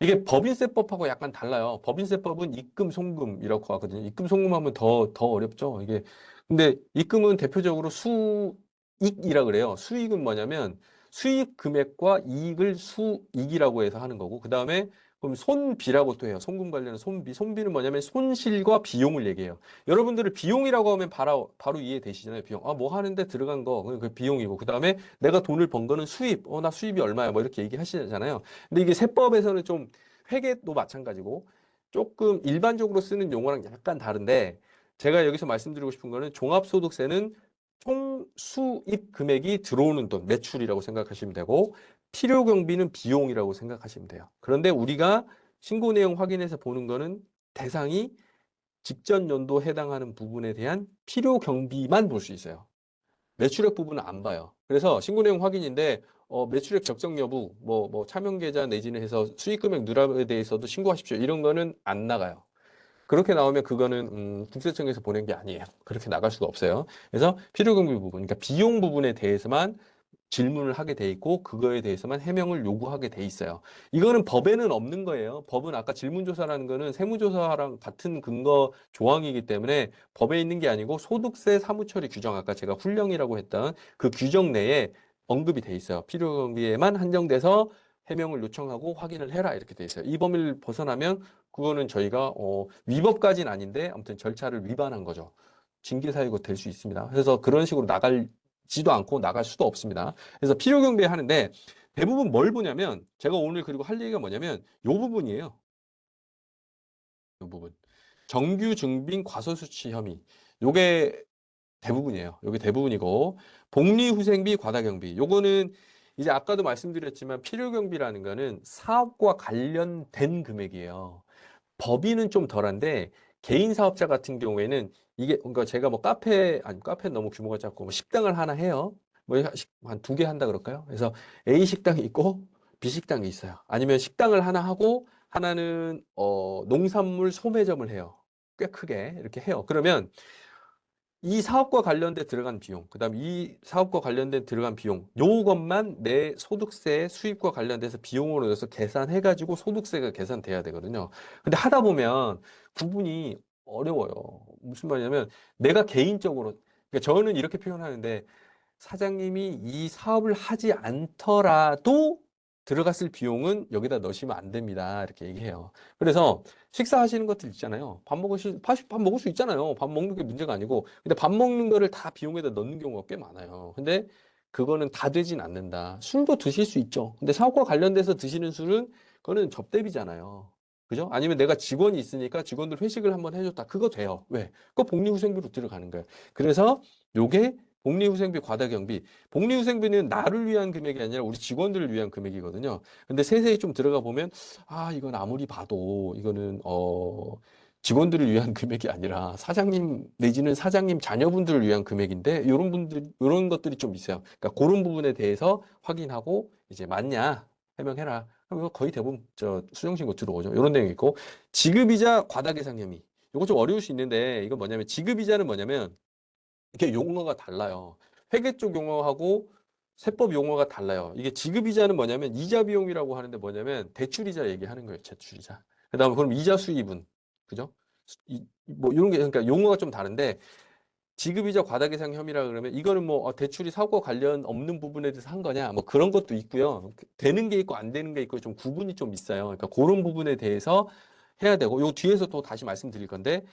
S1: 이게 법인세법하고 약간 달라요. 법인세법은 입금, 송금이라고 하거든요. 입금, 송금하면 더 어렵죠. 이게. 근데 입금은 대표적으로 수익이라 그래요. 수익은 뭐냐면 수익 금액과 이익을 수익이라고 해서 하는 거고, 그 다음에 그럼 손비라고 또 해요. 송금 관련한 손비. 손비는 뭐냐면 손실과 비용을 얘기해요. 여러분들은 비용이라고 하면 바로 이해되시잖아요. 비용. 아, 뭐 하는데 들어간 거. 그 비용이고. 그 다음에 내가 돈을 번 거는 수입. 나 수입이 얼마야. 뭐 이렇게 얘기하시잖아요. 근데 이게 세법에서는 좀 회계도 마찬가지고 조금 일반적으로 쓰는 용어랑 약간 다른데 제가 여기서 말씀드리고 싶은 거는 종합소득세는 총 수입 금액이 들어오는 돈, 매출이라고 생각하시면 되고 필요경비는 비용이라고 생각하시면 돼요. 그런데 우리가 신고 내용 확인해서 보는 거는 대상이 직전 연도에 해당하는 부분에 대한 필요경비만 볼 수 있어요. 매출액 부분은 안 봐요. 그래서 신고 내용 확인인데 매출액 적정 여부, 차명 계좌 내지는 해서 수익 금액 누락에 대해서도 신고하십시오. 이런 거는 안 나가요. 그렇게 나오면 그거는 국세청에서 보낸 게 아니에요. 그렇게 나갈 수가 없어요. 그래서 필요경비 부분, 그러니까 비용 부분에 대해서만 질문을 하게 돼 있고 그거에 대해서만 해명을 요구하게 돼 있어요. 이거는 법에는 없는 거예요. 법은 아까 질문조사라는 거는 세무조사랑 같은 근거 조항이기 때문에 법에 있는 게 아니고 소득세 사무처리 규정, 아까 제가 훈령이라고 했던 그 규정 내에 언급이 돼 있어요. 필요경비에만 한정돼서 해명을 요청하고 확인을 해라 이렇게 돼 있어요. 이 범위를 벗어나면 그거는 저희가 위법까지는 아닌데 아무튼 절차를 위반한 거죠. 징계 사유가 될 수 있습니다. 그래서 그런 식으로 나갈지도 않고 나갈 수도 없습니다. 그래서 필요 경비하는데 대부분 뭘 보냐면 제가 오늘 그리고 할 얘기가 뭐냐면 요 부분이에요. 요 부분. 정규 증빙 과소수치 혐의. 요게 대부분이에요. 요게 대부분이고 복리후생비 과다경비. 요거는 이제 아까도 말씀드렸지만 필요경비라는 거는 사업과 관련된 금액이에요. 법인은 좀 덜한데 개인 사업자 같은 경우에는 이게 그러니까 제가 뭐 카페는 너무 규모가 작고 뭐 식당을 하나 해요. 뭐 한 두 개 한다 그럴까요? 그래서 A 식당이 있고 B 식당이 있어요. 아니면 식당을 하나 하고 하나는 농산물 소매점을 해요. 꽤 크게 이렇게 해요. 그러면 이 사업과 관련된 들어간 비용, 그다음 이 사업과 관련된 들어간 비용, 요것만 내 소득세 수입과 관련돼서 비용으로 넣어서 계산해가지고 소득세가 계산돼야 되거든요. 근데 하다 보면 구분이 어려워요. 무슨 말이냐면 내가 개인적으로, 그러니까 저는 이렇게 표현하는데 사장님이 이 사업을 하지 않더라도 들어갔을 비용은 여기다 넣으시면 안 됩니다. 이렇게 얘기해요. 그래서 식사하시는 것들 있잖아요. 밥 먹을 수 있잖아요. 밥 먹는 게 문제가 아니고. 근데 밥 먹는 거를 다 비용에다 넣는 경우가 꽤 많아요. 근데 그거는 다 되진 않는다. 술도 드실 수 있죠. 근데 사업과 관련돼서 드시는 술은 그거는 접대비잖아요. 그죠? 아니면 내가 직원이 있으니까 직원들 회식을 한번 해줬다. 그거 돼요. 왜? 그거 복리후생비로 들어가는 거예요. 그래서 요게 복리후생비 과다경비. 복리후생비는 나를 위한 금액이 아니라 우리 직원들을 위한 금액이거든요. 근데 세세히 좀 들어가 보면 이건 아무리 봐도 이거는 직원들을 위한 금액이 아니라 사장님 내지는 사장님 자녀분들을 위한 금액인데 이런 것들이 좀 있어요. 그러니까 그런 부분에 대해서 확인하고 이제 맞냐 해명해라. 그럼 이거 거의 대부분 저 수정신고 들어오죠. 이런 내용이 있고 지급이자 과다계상 혐의. 이거 좀 어려울 수 있는데 이건 뭐냐면 지급이자는 뭐냐면 이게 용어가 달라요. 회계 쪽 용어하고 세법 용어가 달라요. 이게 지급이자는 뭐냐면 이자 비용이라고 하는데 뭐냐면 대출이자 얘기하는 거예요. 대출이자. 그다음에 그럼 이자 수입은 그죠? 뭐 이런 게 그러니까 용어가 좀 다른데 지급이자 과다계상 혐의라 그러면 이거는 뭐 대출이 사고와 관련 없는 부분에 대해서 한 거냐 뭐 그런 것도 있고요. 되는 게 있고 안 되는 게 있고 좀 구분이 좀 있어요. 그러니까 그런 부분에 대해서 해야 되고 요 뒤에서 또 다시 말씀드릴 건데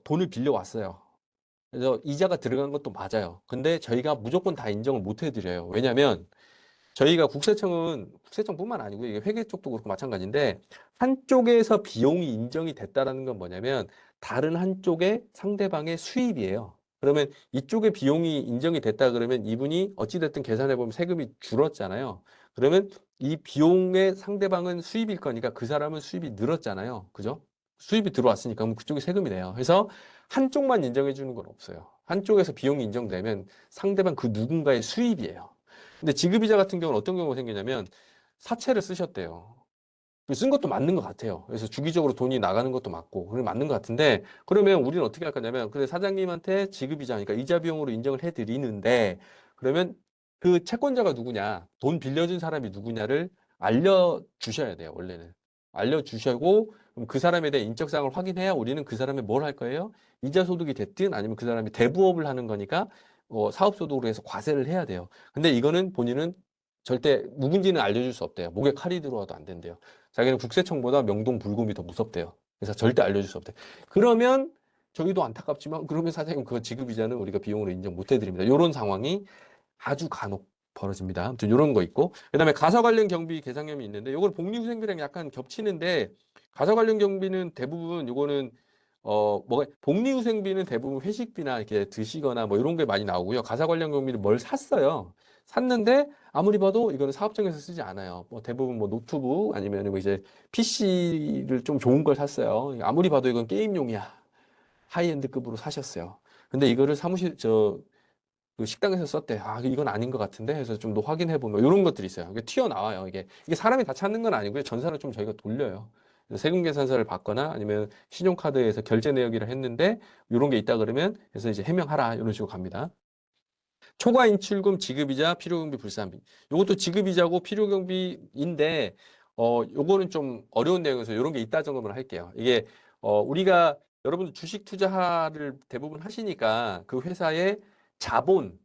S1: 돈을 빌려 왔어요. 그래서 이자가 들어간 것도 맞아요. 근데 저희가 무조건 다 인정을 못 해드려요. 왜냐면 저희가 국세청뿐만 아니고 이게 회계 쪽도 그렇고 마찬가지인데 한쪽에서 비용이 인정이 됐다라는 건 뭐냐면 다른 한쪽의 상대방의 수입이에요. 그러면 이쪽의 비용이 인정이 됐다 그러면 이분이 어찌됐든 계산해 보면 세금이 줄었잖아요. 그러면 이 비용의 상대방은 수입일 거니까 그 사람은 수입이 늘었잖아요. 그죠? 수입이 들어왔으니까 그럼 그쪽이 세금이 돼요. 그래서 한쪽만 인정해 주는 건 없어요. 한쪽에서 비용이 인정되면 상대방 그 누군가의 수입이에요. 근데 지급이자 같은 경우는 어떤 경우가 생기냐면 사채를 쓰셨대요. 쓴 것도 맞는 것 같아요. 그래서 주기적으로 돈이 나가는 것도 맞고, 그게 맞는 것 같은데, 그러면 우리는 어떻게 할 거냐면, 그래, 사장님한테 지급이자, 그러니까 이자 비용으로 인정을 해드리는데, 그러면 그 채권자가 누구냐, 돈 빌려준 사람이 누구냐를 알려주셔야 돼요, 원래는. 알려주시고, 그럼 그 사람에 대한 인적사항을 확인해야 우리는 그 사람이 뭘 할 거예요? 이자 소득이 됐든 아니면 그 사람이 대부업을 하는 거니까, 사업소득으로 해서 과세를 해야 돼요. 근데 이거는 본인은 절대 누군지는 알려줄 수 없대요. 목에 칼이 들어와도 안 된대요. 자기는 국세청보다 명동불금이 더 무섭대요. 그래서 절대 알려줄 수 없대. 그러면 저희도 안타깝지만 그러면 사장님 그거 지급이자는 우리가 비용으로 인정 못 해드립니다. 이런 상황이 아주 간혹 벌어집니다. 아무튼 이런 거 있고 그다음에 가사 관련 경비 계상염이 있는데 이건 복리후생비랑 약간 겹치는데 가사 관련 경비는 대부분 이거는 뭐가 복리후생비는 대부분 회식비나 이렇게 드시거나 뭐 이런 게 많이 나오고요. 가사 관련 경비는 뭘 샀어요. 샀는데 아무리 봐도 이거는 사업장에서 쓰지 않아요. 뭐 대부분 뭐 노트북 아니면 뭐 이제 PC를 좀 좋은 걸 샀어요. 아무리 봐도 이건 게임용이야. 하이엔드급으로 사셨어요. 근데 이거를 사무실 그 식당에서 썼대. 아, 이건 아닌 것 같은데 해서 좀 더 확인해 보면 이런 것들이 있어요. 이게 튀어나와요. 이게 사람이 다 찾는 건 아니고요. 전산을 좀 저희가 돌려요. 그래서 세금 계산서를 받거나 아니면 신용카드에서 결제 내역이라 했는데 이런 게 있다 그러면 그래서 이제 해명하라 이런 식으로 갑니다. 초과 인출금 지급이자 필요경비 불산비. 요것도 지급이자고 필요경비인데 요거는 좀 어려운 내용에서 이런 게 있다 점검을 할게요. 이게 우리가 여러분들 주식 투자를 대부분 하시니까 그 회사의 자본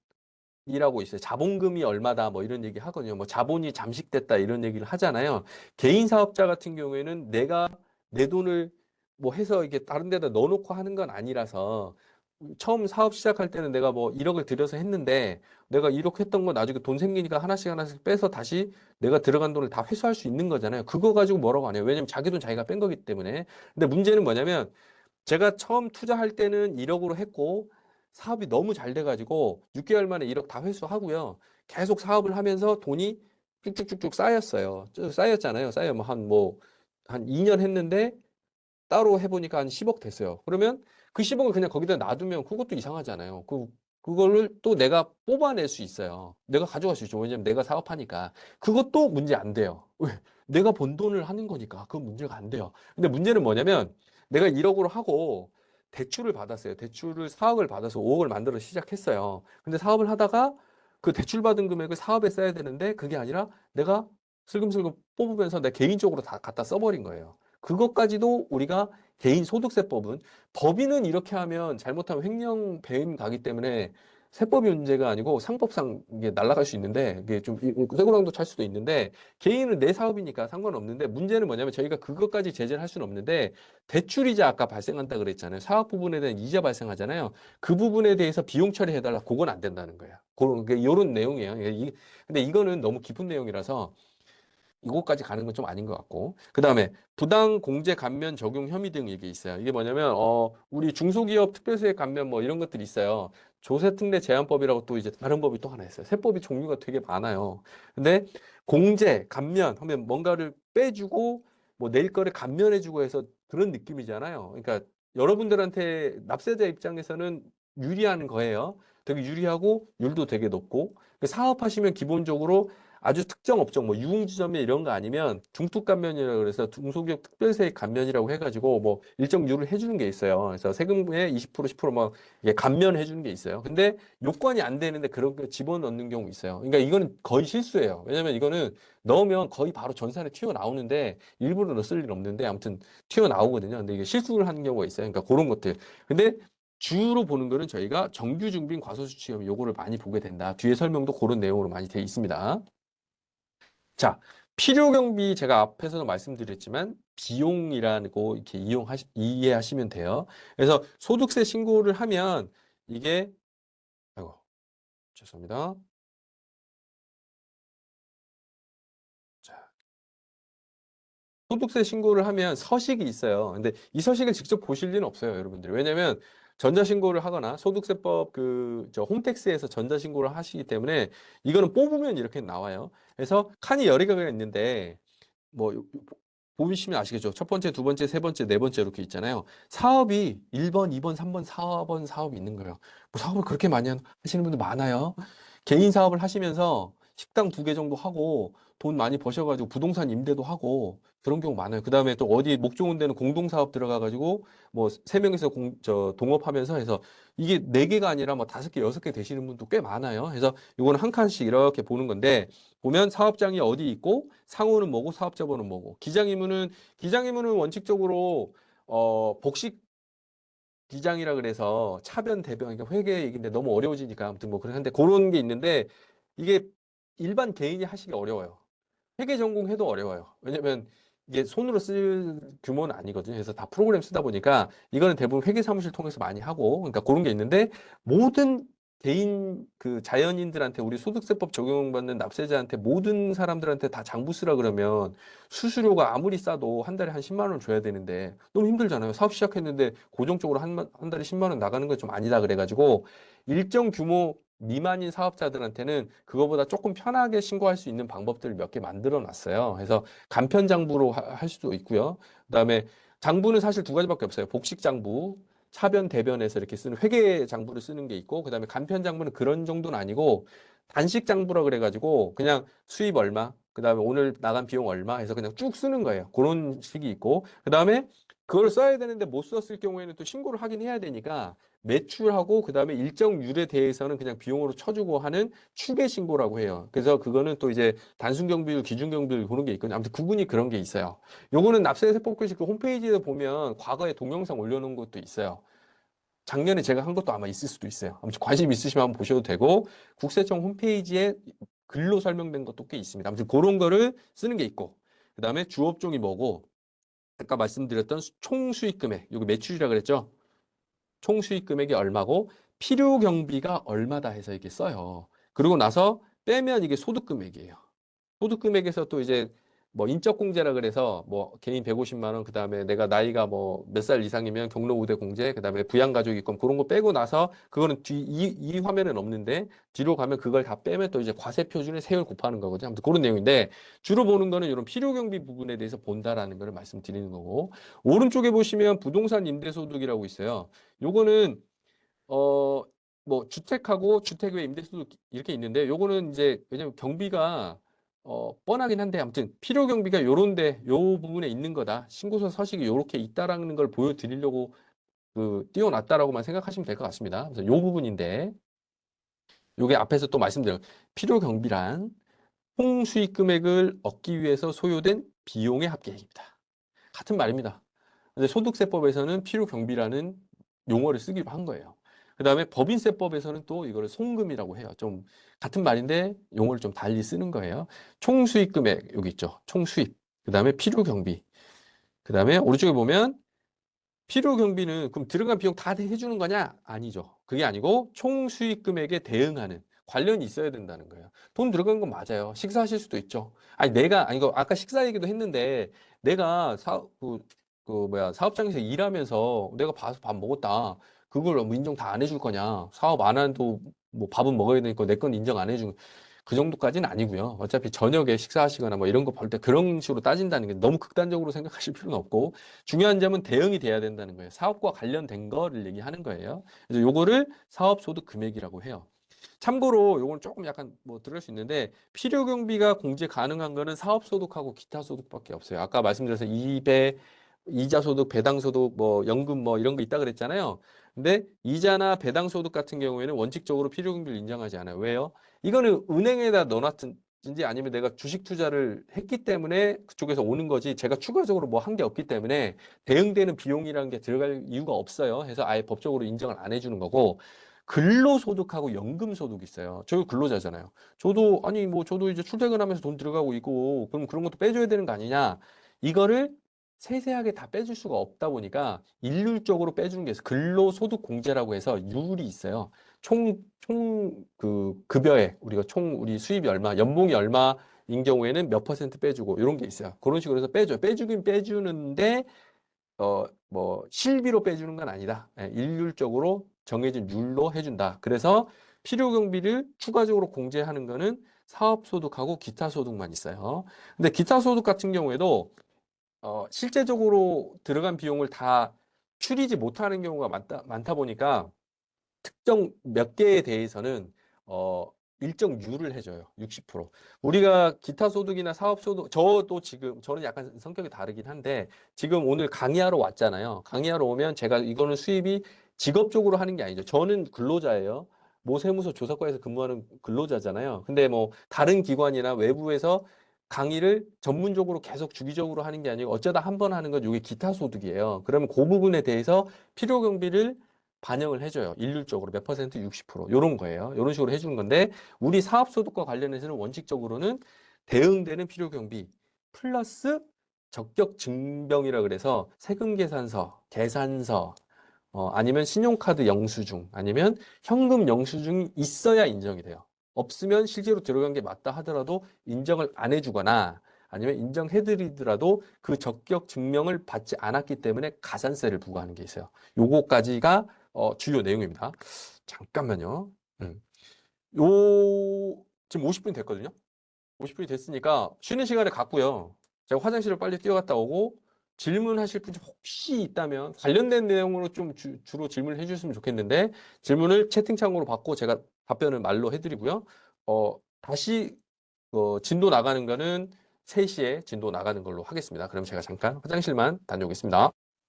S1: 이라고 있어요. 자본금이 얼마다 뭐 이런 얘기 하거든요. 뭐 자본이 잠식됐다 이런 얘기를 하잖아요. 개인 사업자 같은 경우에는 내가 내 돈을 뭐 해서 이게 다른 데다 넣어놓고 하는 건 아니라서 처음 사업 시작할 때는 내가 뭐 1억을 들여서 했는데 내가 1억 했던 거 나중에 돈 생기니까 하나씩 하나씩 빼서 다시 내가 들어간 돈을 다 회수할 수 있는 거잖아요. 그거 가지고 뭐라고 안 해요. 왜냐면 자기 돈 자기가 뺀 거기 때문에. 근데 문제는 뭐냐면 제가 처음 투자할 때는 1억으로 했고 사업이 너무 잘 돼가지고 6개월 만에 1억 다 회수하고요. 계속 사업을 하면서 돈이 쭉쭉쭉쭉 쌓였어요. 쭉 쌓였잖아요. 쌓여 한 2년 했는데 따로 해보니까 한 10억 됐어요. 그러면 그 10억을 그냥 거기다 놔두면 그것도 이상하잖아요. 그거를 또 내가 뽑아낼 수 있어요. 내가 가져갈 수 있죠. 왜냐면 내가 사업하니까. 그것도 문제 안 돼요. 왜? 내가 번 돈을 하는 거니까. 그건 문제가 안 돼요. 근데 문제는 뭐냐면 내가 1억으로 하고 대출을 받았어요. 대출을 4억을 받아서 5억을 만들어 시작했어요. 근데 사업을 하다가 그 대출 받은 금액을 사업에 써야 되는데 그게 아니라 내가 슬금슬금 뽑으면서 내 개인적으로 다 갖다 써버린 거예요. 그것까지도 우리가 개인소득세법은 법인은 이렇게 하면 잘못하면 횡령 배임 가기 때문에 세법이 문제가 아니고 상법상 이게 날아갈 수 있는데 이게 좀 쇠고랑도 찰 수도 있는데 개인은 내 사업이니까 상관없는데 문제는 뭐냐면 저희가 그것까지 제재를 할 수는 없는데 대출이자 아까 발생한다 그랬잖아요. 사업 부분에 대한 이자 발생하잖아요. 그 부분에 대해서 비용 처리해달라. 그건 안 된다는 거예요. 그런 이런 내용이에요. 근데 이거는 너무 깊은 내용이라서 이거까지 가는 건 좀 아닌 것 같고. 그 다음에 부당 공제 감면 적용 혐의 등 이게 있어요. 이게 뭐냐면, 우리 중소기업 특별세 감면 뭐 이런 것들이 있어요. 조세특례 제한법이라고 또 이제 다른 법이 또 하나 있어요. 세법이 종류가 되게 많아요. 근데 공제, 감면 하면 뭔가를 빼주고 뭐 낼 거를 감면해주고 해서 그런 느낌이잖아요. 그러니까 여러분들한테 납세자 입장에서는 유리한 거예요. 되게 유리하고 율도 되게 높고 사업하시면 기본적으로 아주 특정 업종, 뭐 유흥지점에 이런 거 아니면 중투 감면이라고 그래서 중소기업 특별세액 감면이라고 해가지고 뭐 일정률을 해주는 게 있어요. 그래서 세금의 20% 10%막 이게 감면해 주는 게 있어요. 근데 요건이 안 되는데 그런 거 집어넣는 경우 있어요. 그러니까 이거는 거의 실수예요. 왜냐면 이거는 넣으면 거의 바로 전산에 튀어나오는데 일부러 넣을 일 없는데 아무튼 튀어나오거든요. 근데 이게 실수를 하는 경우가 있어요. 그러니까 그런 것들. 근데 주로 보는 거는 저희가 정규중빈 과소수치금 요거를 많이 보게 된다. 뒤에 설명도 그런 내용으로 많이 되어 있습니다. 자, 필요경비 제가 앞에서도 말씀드렸지만 비용이라고 이렇게 이해하시면 돼요. 그래서 소득세 신고를 하면 이게 아이고 죄송합니다. 자, 소득세 신고를 하면 서식이 있어요. 근데 이 서식을 직접 보실 리는 없어요, 여러분들. 왜냐면 전자신고를 하거나 소득세법 저 홈택스에서 전자신고를 하시기 때문에 이거는 뽑으면 이렇게 나와요. 그래서 칸이 여러 개가 있는데 뭐 보시면 아시겠죠? 첫 번째, 두 번째, 세 번째, 네 번째 이렇게 있잖아요. 사업이 1번, 2번, 3번, 4번 사업이 있는 거예요. 뭐 사업을 그렇게 많이 하시는 분들 많아요. 개인 사업을 하시면서 식당 2개 정도 하고 돈 많이 버셔가지고 부동산 임대도 하고 그런 경우 많아요. 그 다음에 또 어디 목 좋은 데는 공동사업 들어가가지고 뭐 3명이서 동업하면서 해서 이게 4개가 아니라 뭐 5개, 6개 되시는 분도 꽤 많아요. 그래서 이거는 한 칸씩 이렇게 보는 건데 보면 사업장이 어디 있고 상호는 뭐고 사업자번호는 뭐고 기장의무는 원칙적으로 복식 기장이라 그래서 차변 대변 그러니까 회계 얘기인데 너무 어려워지니까 아무튼 뭐 그런데 그런 게 있는데 이게 일반 개인이 하시기 어려워요. 회계 전공해도 어려워요. 왜냐면 이게 손으로 쓸 규모는 아니거든요. 그래서 다 프로그램 쓰다 보니까 이거는 대부분 회계 사무실 통해서 많이 하고 그러니까 그런 게 있는데 모든 개인 그 자연인들한테 우리 소득세법 적용받는 납세자한테 모든 사람들한테 다 장부 쓰라 그러면 수수료가 아무리 싸도 한 달에 한 10만 원 줘야 되는데 너무 힘들잖아요. 사업 시작했는데 고정적으로 한 달에 10만 원 나가는 건 좀 아니다 그래가지고 일정 규모 미만인 사업자들한테는 그거보다 조금 편하게 신고할 수 있는 방법들을 몇 개 만들어 놨어요. 그래서 간편 장부로 할 수도 있고요. 그다음에 장부는 사실 두 가지밖에 없어요. 복식 장부. 차변 대변에서 이렇게 쓰는 회계 장부를 쓰는 게 있고, 그다음에 간편 장부는 그런 정도는 아니고 단식 장부라 그래가지고 그냥 수입 얼마, 그다음에 오늘 나간 비용 얼마 해서 그냥 쭉 쓰는 거예요. 그런 식이 있고, 그다음에 그걸 써야 되는데 못 썼을 경우에는 또 신고를 하긴 해야 되니까 매출하고 그다음에 일정률에 대해서는 그냥 비용으로 쳐주고 하는 추계 신고라고 해요. 그래서 그거는 또 이제 단순 경비율, 기준 경비율 그런 게 있거든요. 아무튼 구분이 그런 게 있어요. 요거는 납세세법규칙 그 홈페이지에 보면 과거에 동영상 올려놓은 것도 있어요. 작년에 제가 한 것도 아마 있을 수도 있어요. 아무튼 관심 있으시면 한번 보셔도 되고, 국세청 홈페이지에 글로 설명된 것도 꽤 있습니다. 아무튼 그런 거를 쓰는 게 있고, 그 다음에 주업종이 뭐고, 아까 말씀드렸던 총 수익 금액, 여기 매출이라 그랬죠? 총 수익 금액이 얼마고, 필요 경비가 얼마다 해서 이렇게 써요. 그리고 나서 빼면 이게 소득 금액이에요. 소득 금액에서 또 이제 뭐 인적 공제라 그래서 뭐 개인 150만 원, 그다음에 내가 나이가 뭐 몇 살 이상이면 경로 우대 공제, 그다음에 부양 가족 입금 그런 거 빼고 나서 그거는 이 화면은 없는데 뒤로 가면 그걸 다 빼면 또 이제 과세 표준에 세율 곱하는 거거든요. 아무튼 그런 내용인데 주로 보는 거는 이런 필요 경비 부분에 대해서 본다라는 걸 말씀드리는 거고, 오른쪽에 보시면 부동산 임대 소득이라고 있어요. 요거는 어, 뭐 주택하고 주택 외 임대소득 이렇게 있는데 요거는 이제 왜냐면 경비가 뻔하긴 한데 아무튼 필요 경비가 요런데 요 부분에 있는 거다. 신고서 서식이 요렇게 있다라는 걸 보여드리려고 그 띄워놨다라고만 생각하시면 될 것 같습니다. 그래서 요 부분인데 요게 앞에서 또 말씀드린 필요 경비란 총 수익 금액을 얻기 위해서 소요된 비용의 합계액입니다. 같은 말입니다. 근데 소득세법에서는 필요경비라는 용어를 쓰기로 한 거예요. 그 다음에 법인세법에서는 또 이거를 송금이라고 해요. 좀 같은 말인데 용어를 좀 달리 쓰는 거예요. 총수익금액 여기 있죠. 총수입. 그 다음에 필요경비. 그 다음에 오른쪽에 보면 필요경비는 그럼 들어간 비용 다 해주는 거냐? 아니죠. 그게 아니고 총수익금액에 대응하는 관련이 있어야 된다는 거예요. 돈 들어간 건 맞아요. 식사하실 수도 있죠. 아니 내가 아니 이거 아까 식사 얘기도 했는데 내가 사업장에서 일하면서 내가 봐서 밥 먹었다. 그걸 뭐 인정 다 안 해줄 거냐? 사업 안 해도 뭐 밥은 먹어야 되니까 내 건 인정 안 해주고 그 정도까지는 아니고요. 어차피 저녁에 식사하시거나 뭐 이런 거 볼 때 그런 식으로 따진다는 게 너무 극단적으로 생각하실 필요는 없고 중요한 점은 대응이 돼야 된다는 거예요. 사업과 관련된 거를 얘기하는 거예요. 그래서 요거를 사업소득 금액이라고 해요. 참고로 요건 조금 약간 뭐 들을 수 있는데 필요 경비가 공제 가능한 거는 사업 소득하고 기타 소득밖에 없어요. 아까 말씀드려서 이배, 이자 소득, 배당 소득, 뭐 연금 뭐 이런 거 있다 그랬잖아요. 근데 이자나 배당 소득 같은 경우에는 원칙적으로 필요 경비를 인정하지 않아요. 왜요? 이거는 은행에다 넣어놨든지 아니면 내가 주식 투자를 했기 때문에 그쪽에서 오는 거지 제가 추가적으로 뭐 한 게 없기 때문에 대응되는 비용이라는 게 들어갈 이유가 없어요. 해서 아예 법적으로 인정을 안 해주는 거고 근로소득하고 연금소득이 있어요. 저 근로자잖아요. 저도, 아니, 뭐, 저도 이제 출퇴근하면서 돈 들어가고 있고, 그럼 그런 것도 빼줘야 되는 거 아니냐? 이거를 세세하게 다 빼줄 수가 없다 보니까 일률적으로 빼주는 게 있어요. 근로소득공제라고 해서 율이 있어요. 급여에, 우리가 우리 수입이 얼마, 연봉이 얼마인 경우에는 몇 퍼센트 빼주고, 이런 게 있어요. 그런 식으로 해서 빼줘요. 빼주긴 빼주는데, 뭐 실비로 빼주는 건 아니다. 예, 일률적으로 정해진 율로 해준다. 그래서 필요 경비를 추가적으로 공제하는 거는 사업소득하고 기타 소득만 있어요. 근데 기타 소득 같은 경우에도 실제적으로 들어간 비용을 다 추리지 못하는 경우가 많다 보니까 특정 몇 개에 대해서는 일정 율을 해줘요. 60%. 우리가 기타 소득이나 사업 소득, 저도 지금 저는 약간 성격이 다르긴 한데 지금 오늘 강의하러 왔잖아요. 강의하러 오면 제가 이거는 수입이 직업적으로 하는 게 아니죠. 저는 근로자예요. 모세무서 조사과에서 근무하는 근로자잖아요. 근데 뭐 다른 기관이나 외부에서 강의를 전문적으로 계속 주기적으로 하는 게 아니고 어쩌다 한 번 하는 건 이게 기타 소득이에요. 그러면 그 부분에 대해서 필요 경비를 반영을 해줘요. 일률적으로 몇 퍼센트 60% 이런 거예요. 이런 식으로 해주는 건데 우리 사업소득과 관련해서는 원칙적으로는 대응되는 필요 경비 플러스 적격 증명이라 그래서 세금 계산서, 계산서 아니면 신용카드 영수증 아니면 현금 영수증이 있어야 인정이 돼요. 없으면 실제로 들어간 게 맞다 하더라도 인정을 안 해주거나 아니면 인정해드리더라도 그 적격 증명을 받지 않았기 때문에 가산세를 부과하는 게 있어요. 요거까지가 주요 내용입니다. 잠깐만요. 지금 50분이 됐거든요. 50분이 됐으니까 쉬는 시간에 갔고요. 제가 화장실을 빨리 뛰어갔다 오고 질문하실 분이 혹시 있다면 관련된 내용으로 좀 주로 질문을 해주셨으면 좋겠는데 질문을 채팅창으로 받고 제가 답변을 말로 해드리고요. 다시 진도 나가는 거는 3시에 진도 나가는 걸로 하겠습니다. 그럼 제가 잠깐 화장실만 다녀오겠습니다.